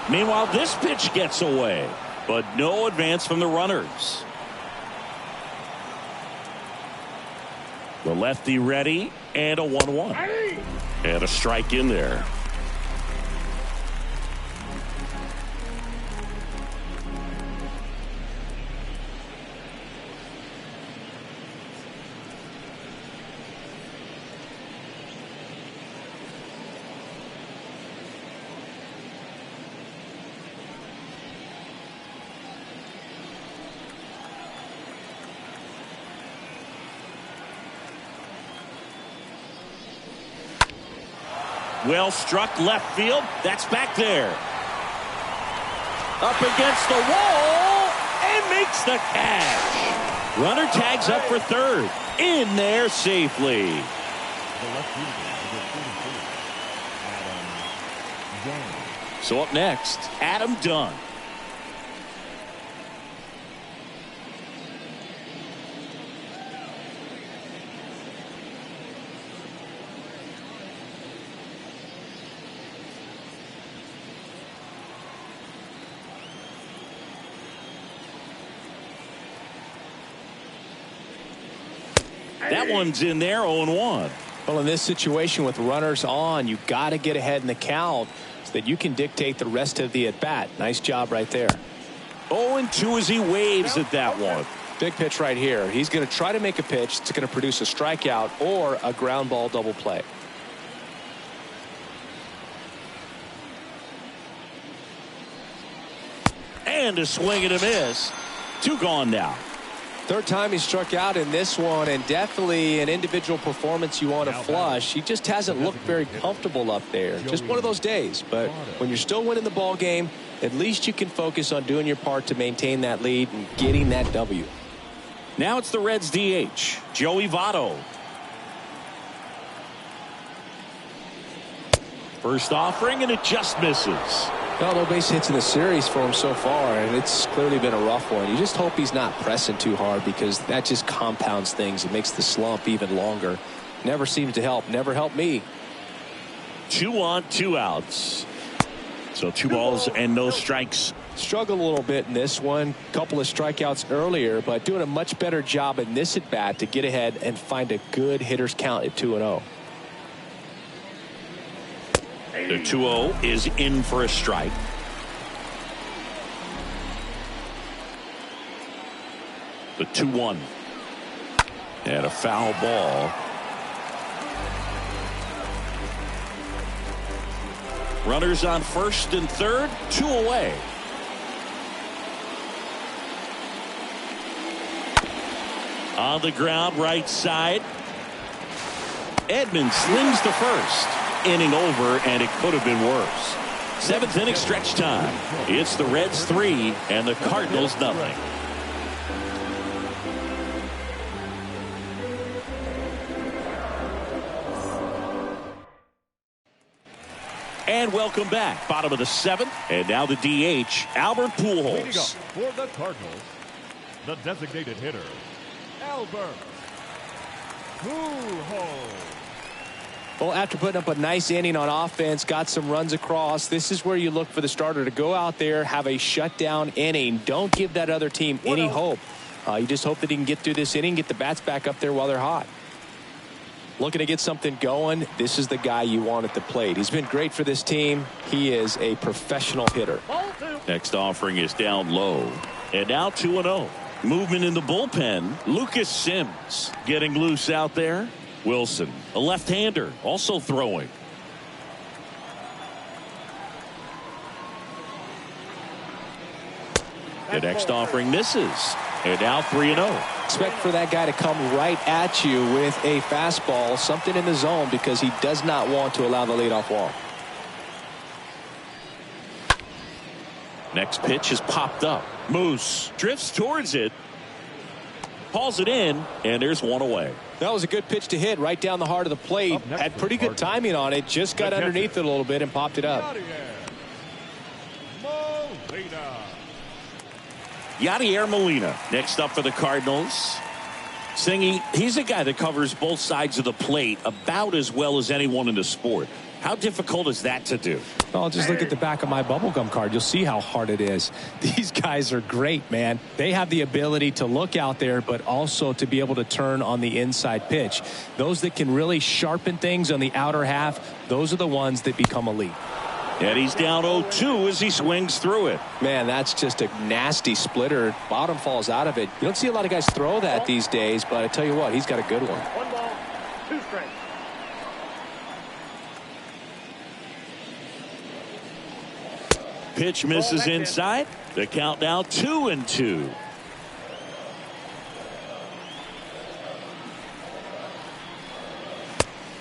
Meanwhile, this pitch gets away. but no advance from the runners. The lefty ready, and a 1-1. And a strike in there. Well struck left field. That's back there. Up against the wall and makes the catch. Runner tags up for third. In there safely. The left fielder, number 44, Adam Dunn. So up next, Adam Dunn. That one's in there, 0-1. Well, in this situation with runners on, you've got to get ahead in the count so that you can dictate the rest of the at-bat. Nice job right there. 0-2 as he waves at that one. Big pitch right here. He's going to try to make a pitch that's going to produce a strikeout or a ground ball double play. And a swing and a miss. 2 gone now. Third time he struck out in this one, and definitely an individual performance you want to flush. He just hasn't looked very comfortable up there. Just one of those days. But when you're still winning the ball game, at least you can focus on doing your part to maintain that lead and getting that W. Now it's the Reds DH, Joey Votto. First offering, and it just misses. Well, no base hits in the series for him so far, and it's clearly been a rough one. You just hope he's not pressing too hard, because that just compounds things. It makes the slump even longer. Never seems to help. Never helped me. 2 on, 2 outs. So 2 balls and no strikes. Struggled a little bit in this one. Couple of strikeouts earlier, but doing a much better job in this at bat to get ahead and find a good hitter's count at 2-0. The 2-0 is in for a strike. The 2-1. And a foul ball. Runners on first and third, 2 away. On the ground, right side. Edman slings to first. Inning over, and it could have been worse. 7th inning stretch time. It's the Reds 3 and the Cardinals nothing. And welcome back. Bottom of the 7th, and now the DH, Albert Pujols. For the Cardinals, the designated hitter, Albert Pujols. Well, after putting up a nice inning on offense, got some runs across, this is where you look for the starter to go out there, have a shutdown inning. Don't give that other team any hope. You just hope that he can get through this inning, get the bats back up there while they're hot. Looking to get something going, this is the guy you want at the plate. He's been great for this team. He is a professional hitter. Next offering is down low. And now 2-0. Movement in the bullpen. Lucas Sims getting loose out there. Wilson, a left-hander, also throwing. The next offering misses. And now 3-0. Expect for that guy to come right at you with a fastball, something in the zone, because he does not want to allow the leadoff walk. Next pitch is popped up. Moose drifts towards it. Hauls it in, and there's 1 away. That was a good pitch to hit right down the heart of the plate. Had pretty good timing on it. Just got underneath it a little bit and popped it up. Yadier Molina next up for the Cardinals. Singy, he's a guy that covers both sides of the plate about as well as anyone in the sport. How difficult is that to do? Oh, just look at the back of my bubblegum card. You'll see how hard it is. These guys are great, man. They have the ability to look out there, but also to be able to turn on the inside pitch. Those that can really sharpen things on the outer half, those are the ones that become elite. And he's down 0-2 as he swings through it. Man, that's just a nasty splitter. Bottom falls out of it. You don't see a lot of guys throw that these days, but I tell you what, he's got a good one. 1 ball, 2 strikes. Pitch misses inside. The count now 2-2.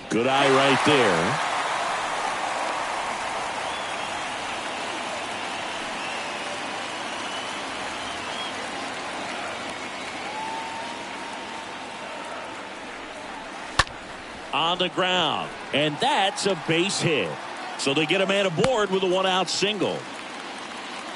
Good eye right there. On the ground, and that's a base hit. So they get a man aboard with a 1-out single.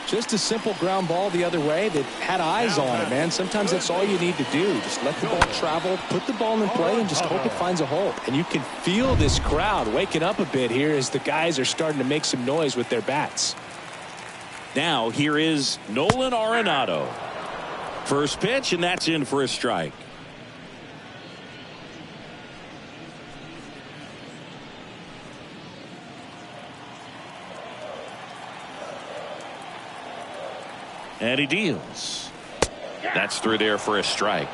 Just a simple ground ball the other way that had eyes on it, man. Sometimes that's all you need to do. Just let the ball travel, put the ball in play, and just hope it finds a hole. And you can feel this crowd waking up a bit here as the guys are starting to make some noise with their bats. Now here is Nolan Arenado. First pitch, and that's in for a strike. And he deals. That's through there for a strike.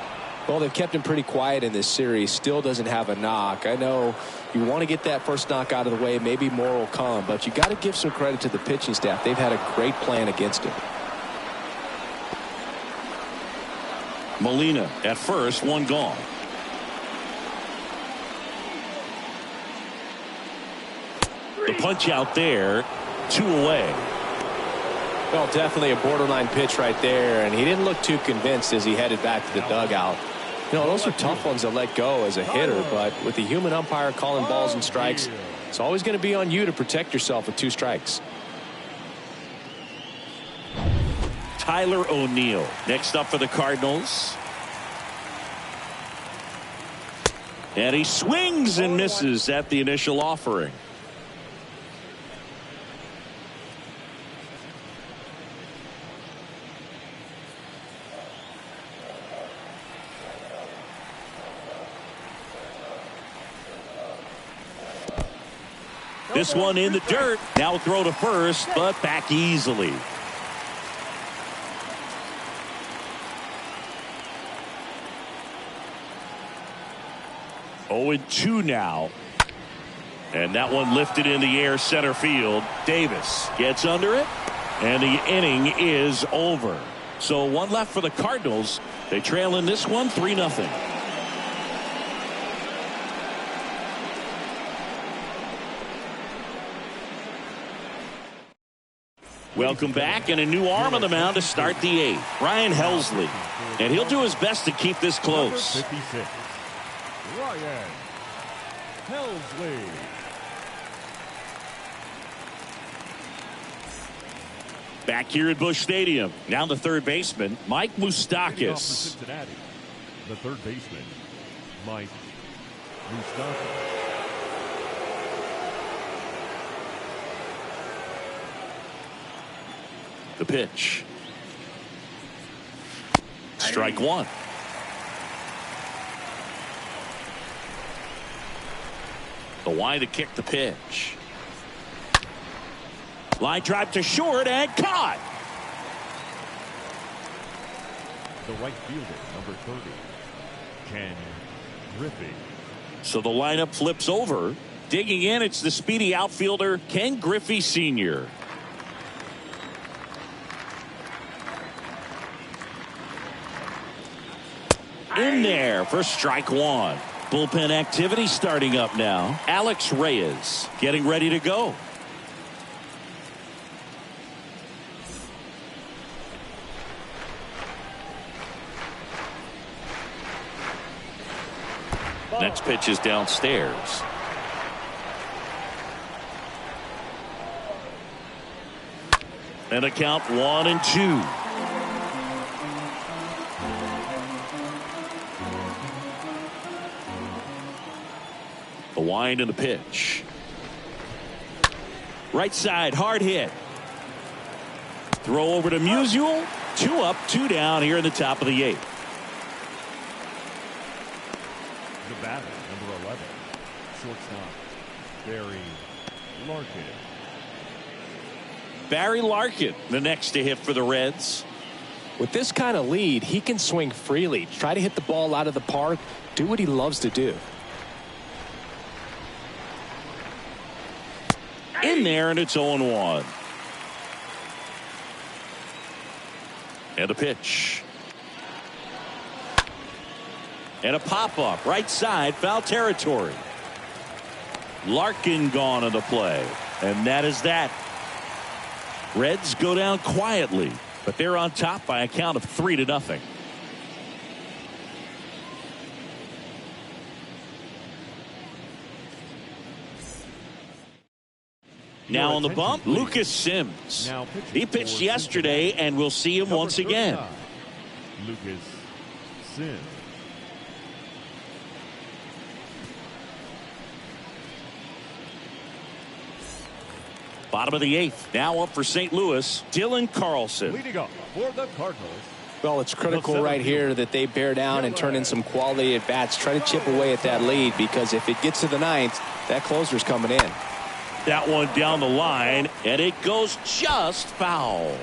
Well, they've kept him pretty quiet in this series. Still doesn't have a knock. I know you want to get that first knock out of the way. Maybe more will come, but you got to give some credit to the pitching staff. They've had a great plan against him. Molina at first, 1 gone. The punch out there, 2 away. Well, definitely a borderline pitch right there, and he didn't look too convinced as he headed back to the dugout. You know, those are tough ones to let go as a hitter, but with the human umpire calling balls and strikes, it's always going to be on you to protect yourself with 2 strikes. Tyler O'Neill next up for the Cardinals. And he swings and misses at the initial offering. This one in the dirt. Now throw to first, but back easily. Oh, 2 now. And that one lifted in the air center field. Davis gets under it, and the inning is over. So 1 left for the Cardinals. They trail in this one 3-0. Welcome back, and a new arm on the mound to start the 8th. Ryan Helsley, and he'll do his best to keep this close. 56, Ryan Helsley. Back here at Busch Stadium, now the third baseman, Mike Moustakas. Cincinnati, the third baseman, Mike Moustakas. The pitch. Strike 1. The wide to kick the pitch. Line drive to short and caught. The right fielder, number 30, Ken Griffey. So the lineup flips over. Digging in, it's the speedy outfielder, Ken Griffey Sr. In there for strike 1. Bullpen activity starting up now. Alex Reyes getting ready to go. Next pitch is downstairs. And a count 1-2. The wind and the pitch. Right side, hard hit. Throw over to Musial. 2 up, 2 down here in the top of the 8th. The batter, number 11, shortstop, Barry Larkin. Barry Larkin, the next to hit for the Reds. With this kind of lead, he can swing freely, try to hit the ball out of the park, do what he loves to do. In there, and it's 0-1. And a pitch. And a pop-up, right side, foul territory. Larkin gone on the play. And that is that. Reds go down quietly, but they're on top by a count of 3-0. Now on the bump, Lucas Sims. He pitched yesterday, and we'll see him once again. Lucas Sims. Bottom of the 8th. Now up for St. Louis, Dylan Carlson. Leading up for the Cardinals. Well, it's critical right here that they bear down and turn in some quality at bats. Try to chip away at that lead, because if it gets to the 9th, that closer's coming in. That one down the line, and it goes just foul.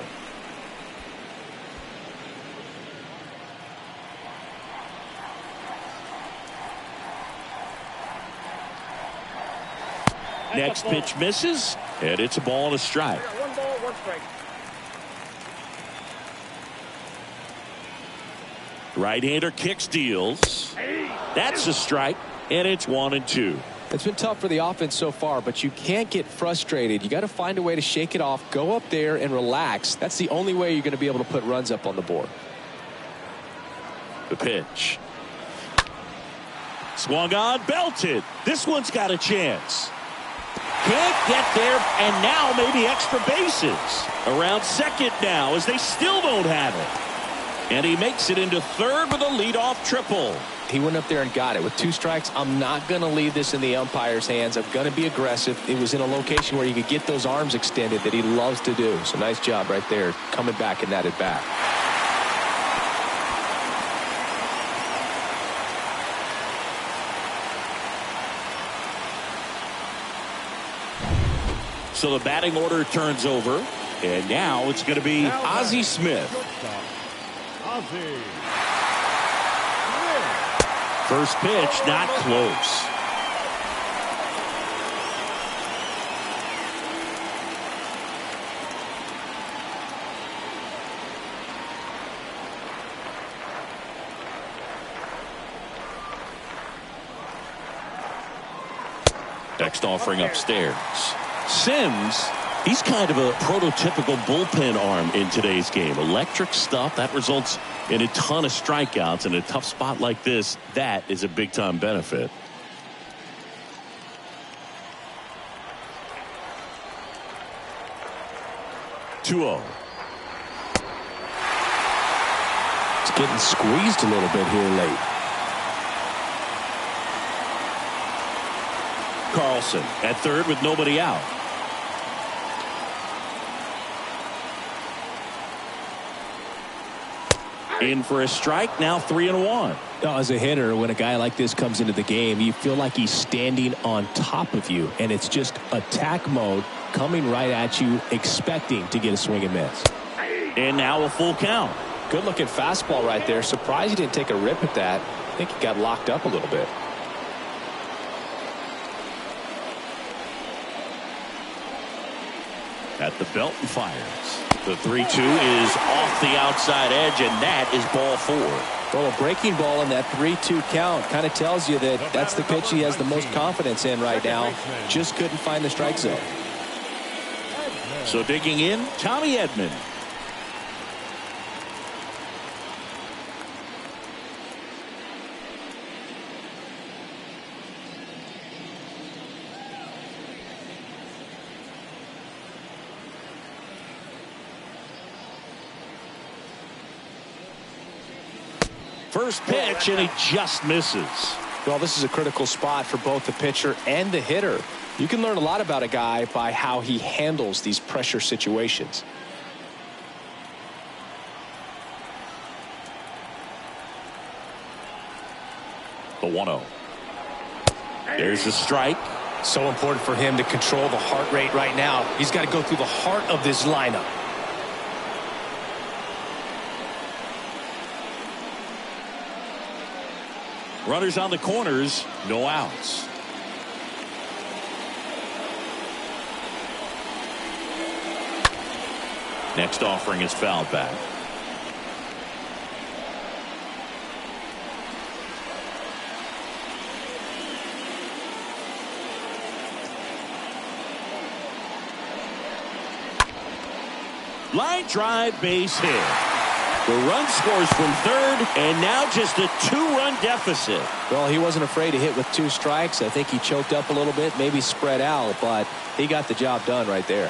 Next pitch misses, and it's a ball and a strike. 1 ball, 1 strike. Right-hander kicks, deals. That's a strike, and it's 1-2. It's been tough for the offense so far, but you can't get frustrated. You got to find a way to shake it off, go up there and relax. That's the only way you're going to be able to put runs up on the board. The pitch. Swung on, belted. This one's got a chance. Can't get there, and now maybe extra bases. Around second now, as they still don't have it. And he makes it into third with a leadoff triple. He went up there and got it. With 2 strikes, I'm not going to leave this in the umpire's hands. I'm going to be aggressive. It was in a location where you could get those arms extended that he loves to do. So nice job right there, coming back in that at bat. So the batting order turns over, and now it's going to be Ozzie Smith. Ozzie. First pitch, not close. Next offering upstairs. Sims, he's kind of a prototypical bullpen arm in today's game. Electric stuff that results in a ton of strikeouts. In a tough spot like this, that is a big time benefit. (2-0). It's getting squeezed a little bit here late. Carlson at third with nobody out. In for a strike, now 3-1. As a hitter, when a guy like this comes into the game, you feel like he's standing on top of you, and it's just attack mode coming right at you, expecting to get a swing and miss. And now a full count. Good looking fastball right there. Surprised he didn't take a rip at that. I think he got locked up a little bit. At the belt and fires. The 3-2 is off the outside edge, and that is ball 4. Well, a breaking ball in that 3-2 count kind of tells you that that's the pitch he has the most confidence in right now. Just couldn't find the strike zone. So digging in, Tommy Edman. First pitch, and he just misses. Well, this is a critical spot for both the pitcher and the hitter. You can learn a lot about a guy by how he handles these pressure situations. The 1-0. There's the strike. So important for him to control the heart rate right now. He's got to go through the heart of this lineup. Runners on the corners, no outs. Next offering is fouled back. Line drive, base hit. The run scores from third, and now just a two-run deficit. Well, he wasn't afraid to hit with 2 strikes. I think he choked up a little bit, maybe spread out, but he got the job done right there.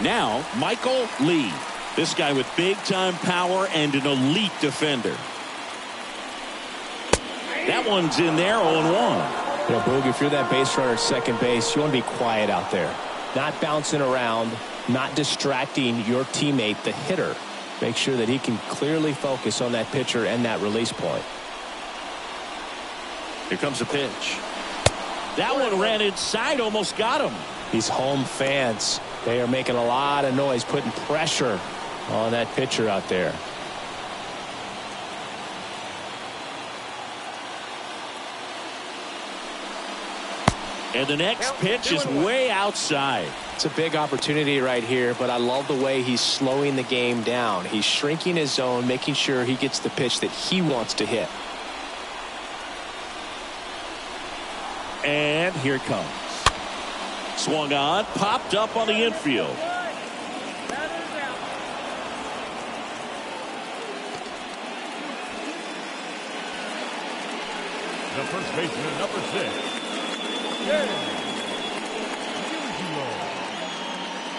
Now, Michael Lee. This guy with big-time power and an elite defender. That one's in there, 0-1. You know, Boog, if you're that base runner at second base, you want to be quiet out there. Not bouncing around, not distracting your teammate, the hitter. Make sure that he can clearly focus on that pitcher and that release point. Here comes a pitch. That one ran inside, almost got him. These home fans, they are making a lot of noise, putting pressure on that pitcher out there. And the next pitch is way outside. It's a big opportunity right here, but I love the way he's slowing the game down. He's shrinking his zone, making sure he gets the pitch that he wants to hit. And here it comes. Swung on, popped up on the infield. The first baseman, number 6.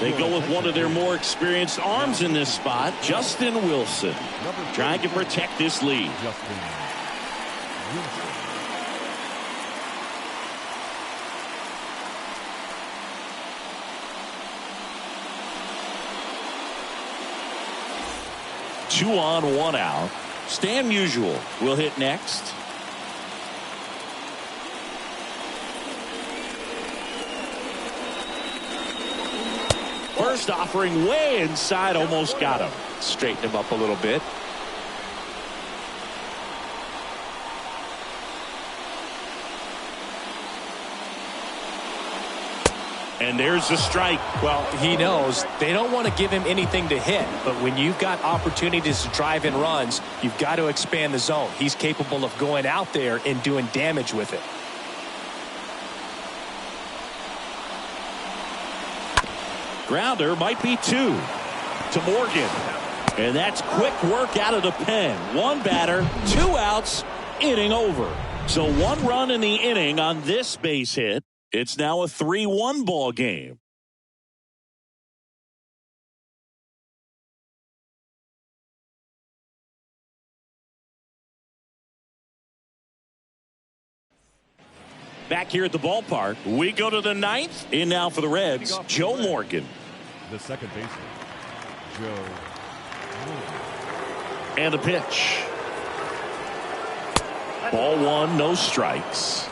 They go with one of their more experienced arms in this spot, Justin Wilson, trying to protect this lead. Justin Wilson. 2 on, 1 out. Stan Musial will hit next. First offering way inside, almost got him. Straighten him up a little bit. And there's the strike. Well, he knows they don't want to give him anything to hit, but when you've got opportunities to drive in runs, you've got to expand the zone. He's capable of going out there and doing damage with it. Grounder might be 2 to Morgan. And that's quick work out of the pen. 1 batter, 2 outs, inning over. So 1 run in the inning on this base hit. It's now a 3-1 ball game. Back here at the ballpark, we go to the 9th. In now for the Reds, Joe Morgan. The second baseman, Joe Morgan. And the pitch. Ball 1, no strikes.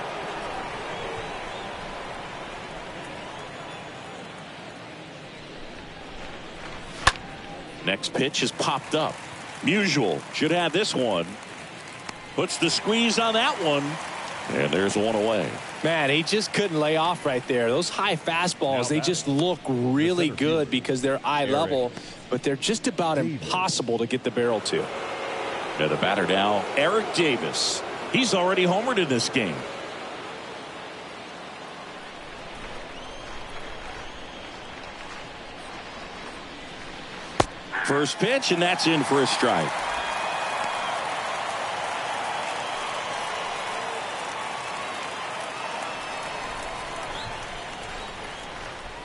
Next pitch is popped up. Musial should have this one. Puts the squeeze on that one. And there's 1 away. Man, he just couldn't lay off right there. Those high fastballs, they just look really good because they're eye level, but they're just about impossible to get the barrel to. And the batter now, Eric Davis. He's already homered in this game. First pitch, and that's in for a strike.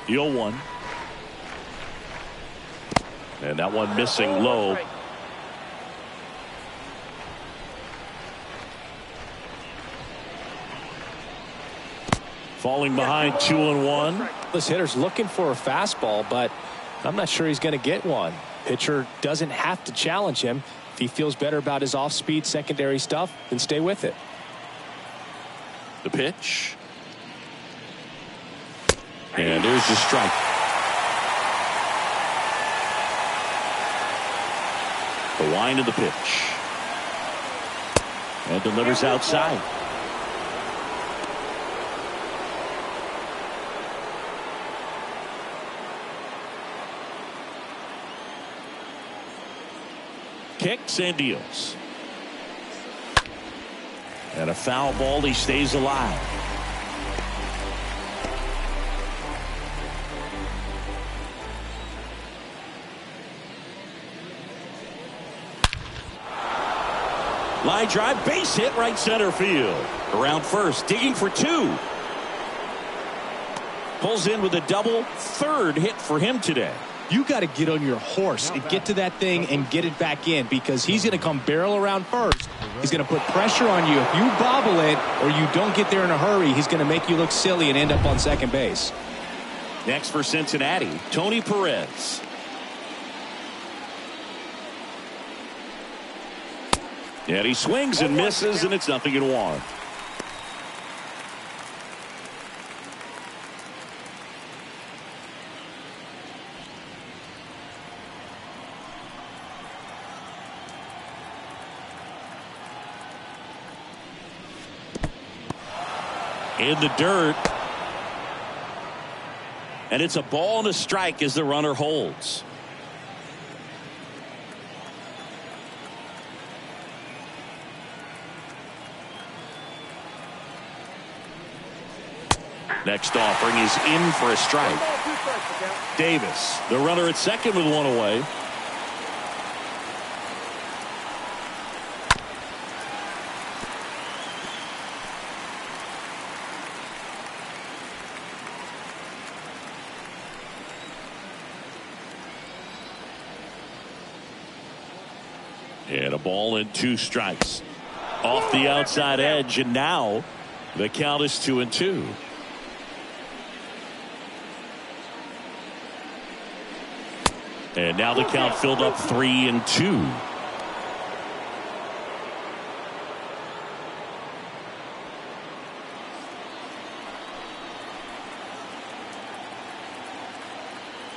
The 0-1. And that one missing low. falling behind 2-1. This hitter's looking for a fastball, but I'm not sure he's going to get one. Pitcher doesn't have to challenge him. If he feels better about his off-speed secondary stuff, then stay with it. The pitch. And there's the strike. The wind of the pitch. And delivers outside. Kicks and deals. And a foul ball. He stays alive. Line drive, base hit, right center field. Around first, digging for two. Pulls in with a double, third hit for him today. You got to get on your horse and get to that thing and get it back in, because he's going to come barrel around first. He's going to put pressure on you. If you bobble it or you don't get there in a hurry, he's going to make you look silly and end up on second base. Next for Cincinnati, Tony Perez. And he swings and misses, and it's 0-1. In the dirt. And it's a ball and a strike as the runner holds. Next offering is in for a strike. Davis, the runner at second with one away. And a ball and two strikes. Off the outside edge, and now the count is 2-2. And now the count filled up 3-2.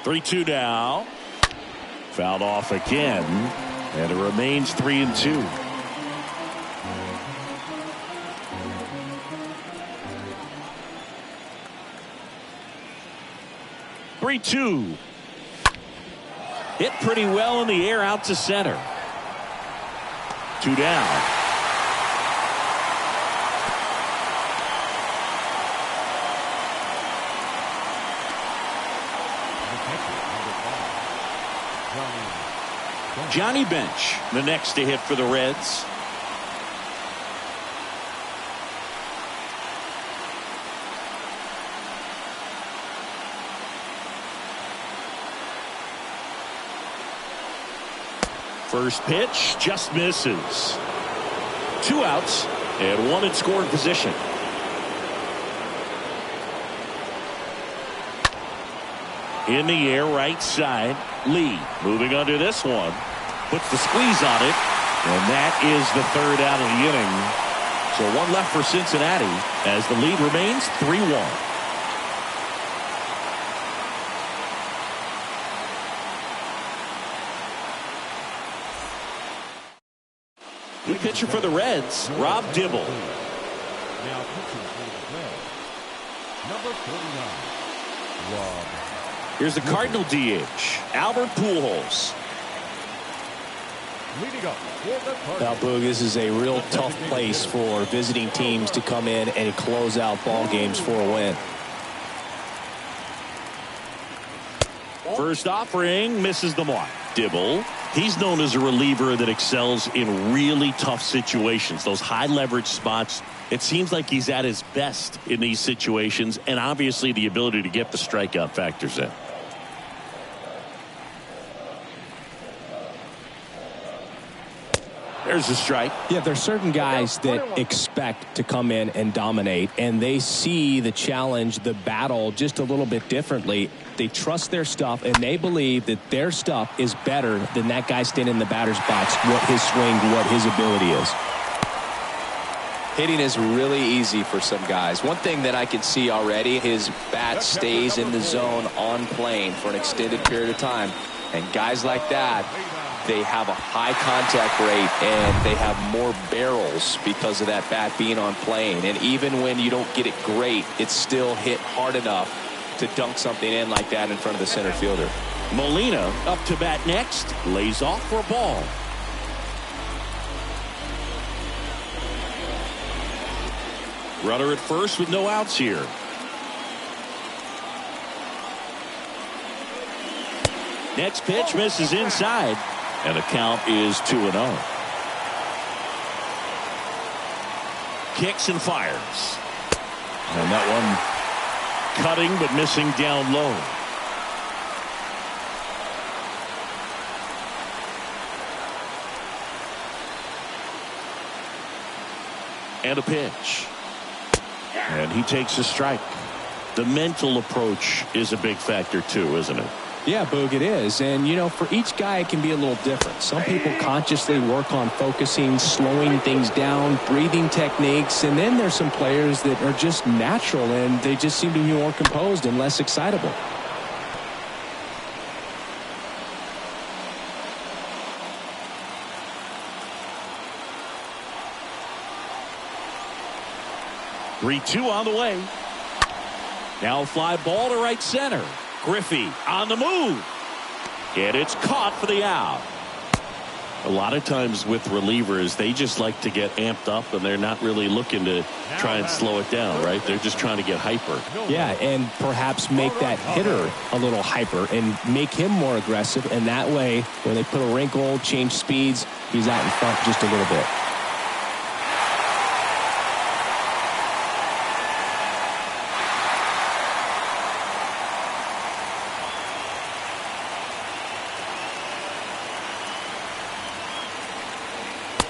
Three-two now. Fouled off again, and it remains 3-2. Three-two. Hit pretty well in the air out to center. Two down. Johnny Bench, the next to hit for the Reds. First pitch just misses. Two outs and one in scoring position. In the air, right side. Lee moving under this one. Puts the squeeze on it. And that is the third out of the inning. So one left for Cincinnati as the lead remains 3-1. New pitcher for the Reds, Rob Dibble. Now pitching for the Reds, number 49, Rob. Here's the Cardinal DH, Albert Pujols. Leading up for the Cardinals. Now, Boog, this is a real tough place for visiting teams to come in and close out ball games for a win. First offering misses the mark. Dibble, he's known as a reliever that excels in really tough situations, those high leverage spots. It seems like he's at his best in these situations, and obviously the ability to get the strikeout factors in. There's a strike. Yeah, there's certain guys that expect to come in and dominate, and they see the challenge, the battle, just a little bit differently. They trust their stuff, and they believe that their stuff is better than that guy standing in the batter's box, what his swing, what his ability is. Hitting is really easy for some guys. One thing that I can see already, his bat stays in the zone on plane for an extended period of time. And guys like that, they have a high contact rate and they have more barrels because of that bat being on plane. And even when you don't get it great, it's still hit hard enough to dunk something in like that in front of the center fielder. Molina up to bat next. Lays off for a ball. Runner at first with no outs here. Next pitch misses inside, and the count is 2-0. Kicks and fires. And that one cutting but missing down low. And a pitch. And he takes a strike. The mental approach is a big factor too, isn't it? Yeah, Boog, it is. And, you know, for each guy, it can be a little different. Some people consciously work on focusing, slowing things down, breathing techniques. And then there's some players that are just natural and they just seem to be more composed and less excitable. Three-two on the way. Now a fly ball to right center. Griffey on the move. And it's caught for the out. A lot of times with relievers, they just like to get amped up and they're not really looking to try and slow it down, right? They're just trying to get hyper. Yeah, and perhaps make that hitter a little hyper and make him more aggressive. And that way, when they put a wrinkle, change speeds, he's out in front just a little bit.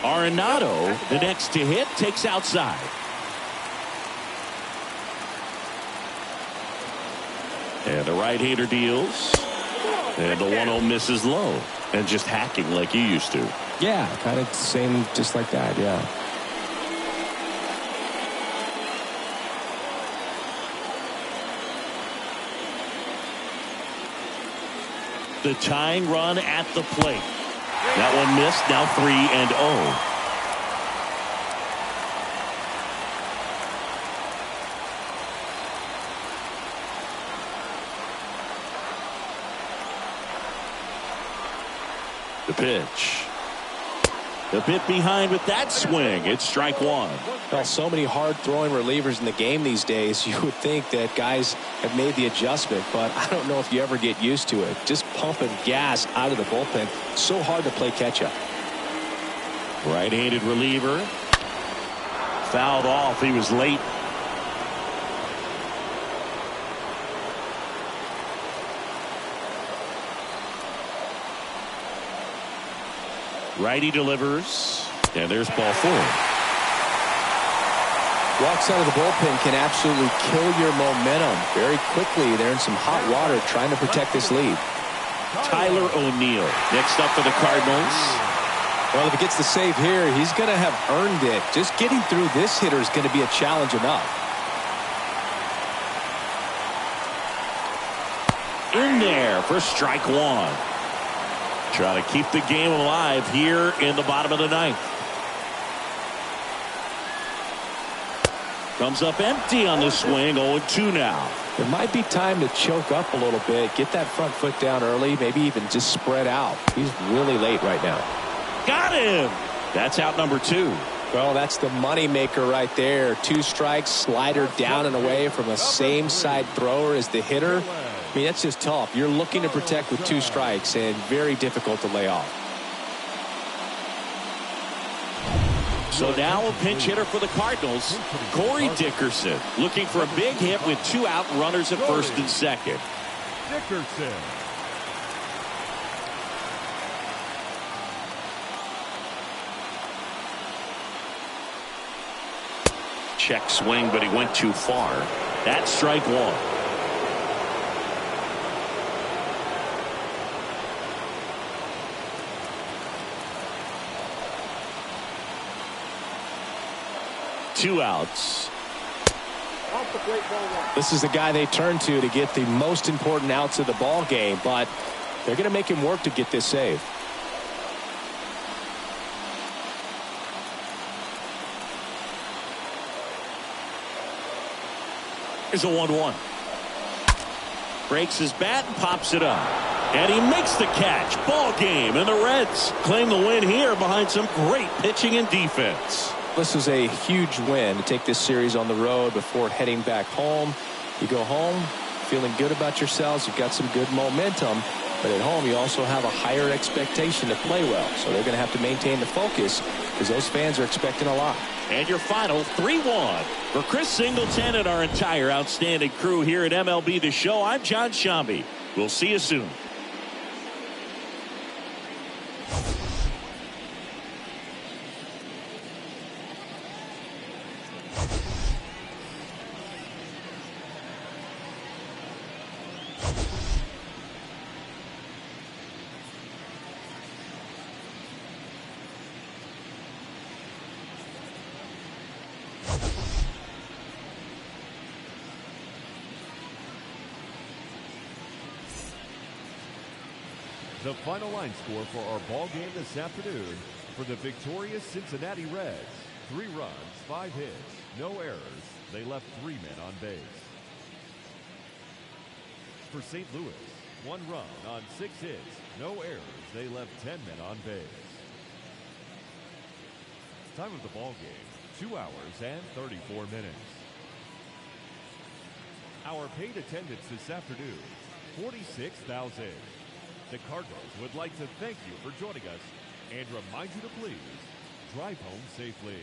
Arenado, the next to hit, takes outside. And the right-hander deals. And the 1-0 misses low. And just hacking like you used to. Yeah, kind of same, just like that, yeah. The tying run at the plate. That one missed, now 3-0. The pitch. A bit behind with that swing. It's strike one. Well, so many hard-throwing relievers in the game these days, you would think that guys have made the adjustment, but I don't know if you ever get used to it. Just pumping gas out of the bullpen. So hard to play catch-up. Right-handed reliever. Fouled off. He was late. Righty delivers. And there's ball four. Walks out of the bullpen can absolutely kill your momentum very quickly. They're in some hot water trying to protect this lead. Tyler O'Neill next up for the Cardinals. Well, if he gets the save here, he's going to have earned it. Just getting through this hitter is going to be a challenge enough. In there for strike one. Trying to keep the game alive here in the bottom of the ninth. Comes up empty on the swing. 0-2 now. There might be time to choke up a little bit. Get that front foot down early. Maybe even just spread out. He's really late right now. Got him. That's out number 2. Well, that's the money maker right there. 2 strikes, slider down and away from a same side thrower as the hitter. I mean, that's just tough. You're looking to protect with 2 strikes and very difficult to lay off. So now a pinch hitter for the Cardinals, Corey Dickerson, looking for a big hit with 2 out, runners at first and second. Dickerson. check swing, but he went too far. That's strike one. Two outs. Off the plate, ball one. This is the guy they turn to get the most important outs of the ball game, but they're going to make him work to get this save. Here's a 1-1. Breaks his bat and pops it up. And he makes the catch. Ball game. And the Reds claim the win here behind some great pitching and defense. This is a huge win to take this series on the road before heading back home. You go home feeling good about yourselves. You've got some good momentum. But at home, you also have a higher expectation to play well. So they're going to have to maintain the focus because those fans are expecting a lot. And your final 3-1. For Chris Singleton and our entire outstanding crew here at MLB The Show, I'm John Shambi. We'll see you soon. The final line score for our ball game this afternoon for the victorious Cincinnati Reds. 3 runs, 5 hits, no errors. They left 3 men on base. For St. Louis, 1 run on 6 hits, no errors. They left 10 men on base. Time of the ball game, 2 hours and 34 minutes. Our paid attendance this afternoon, 46,000. The Cardinals would like to thank you for joining us and remind you to please drive home safely.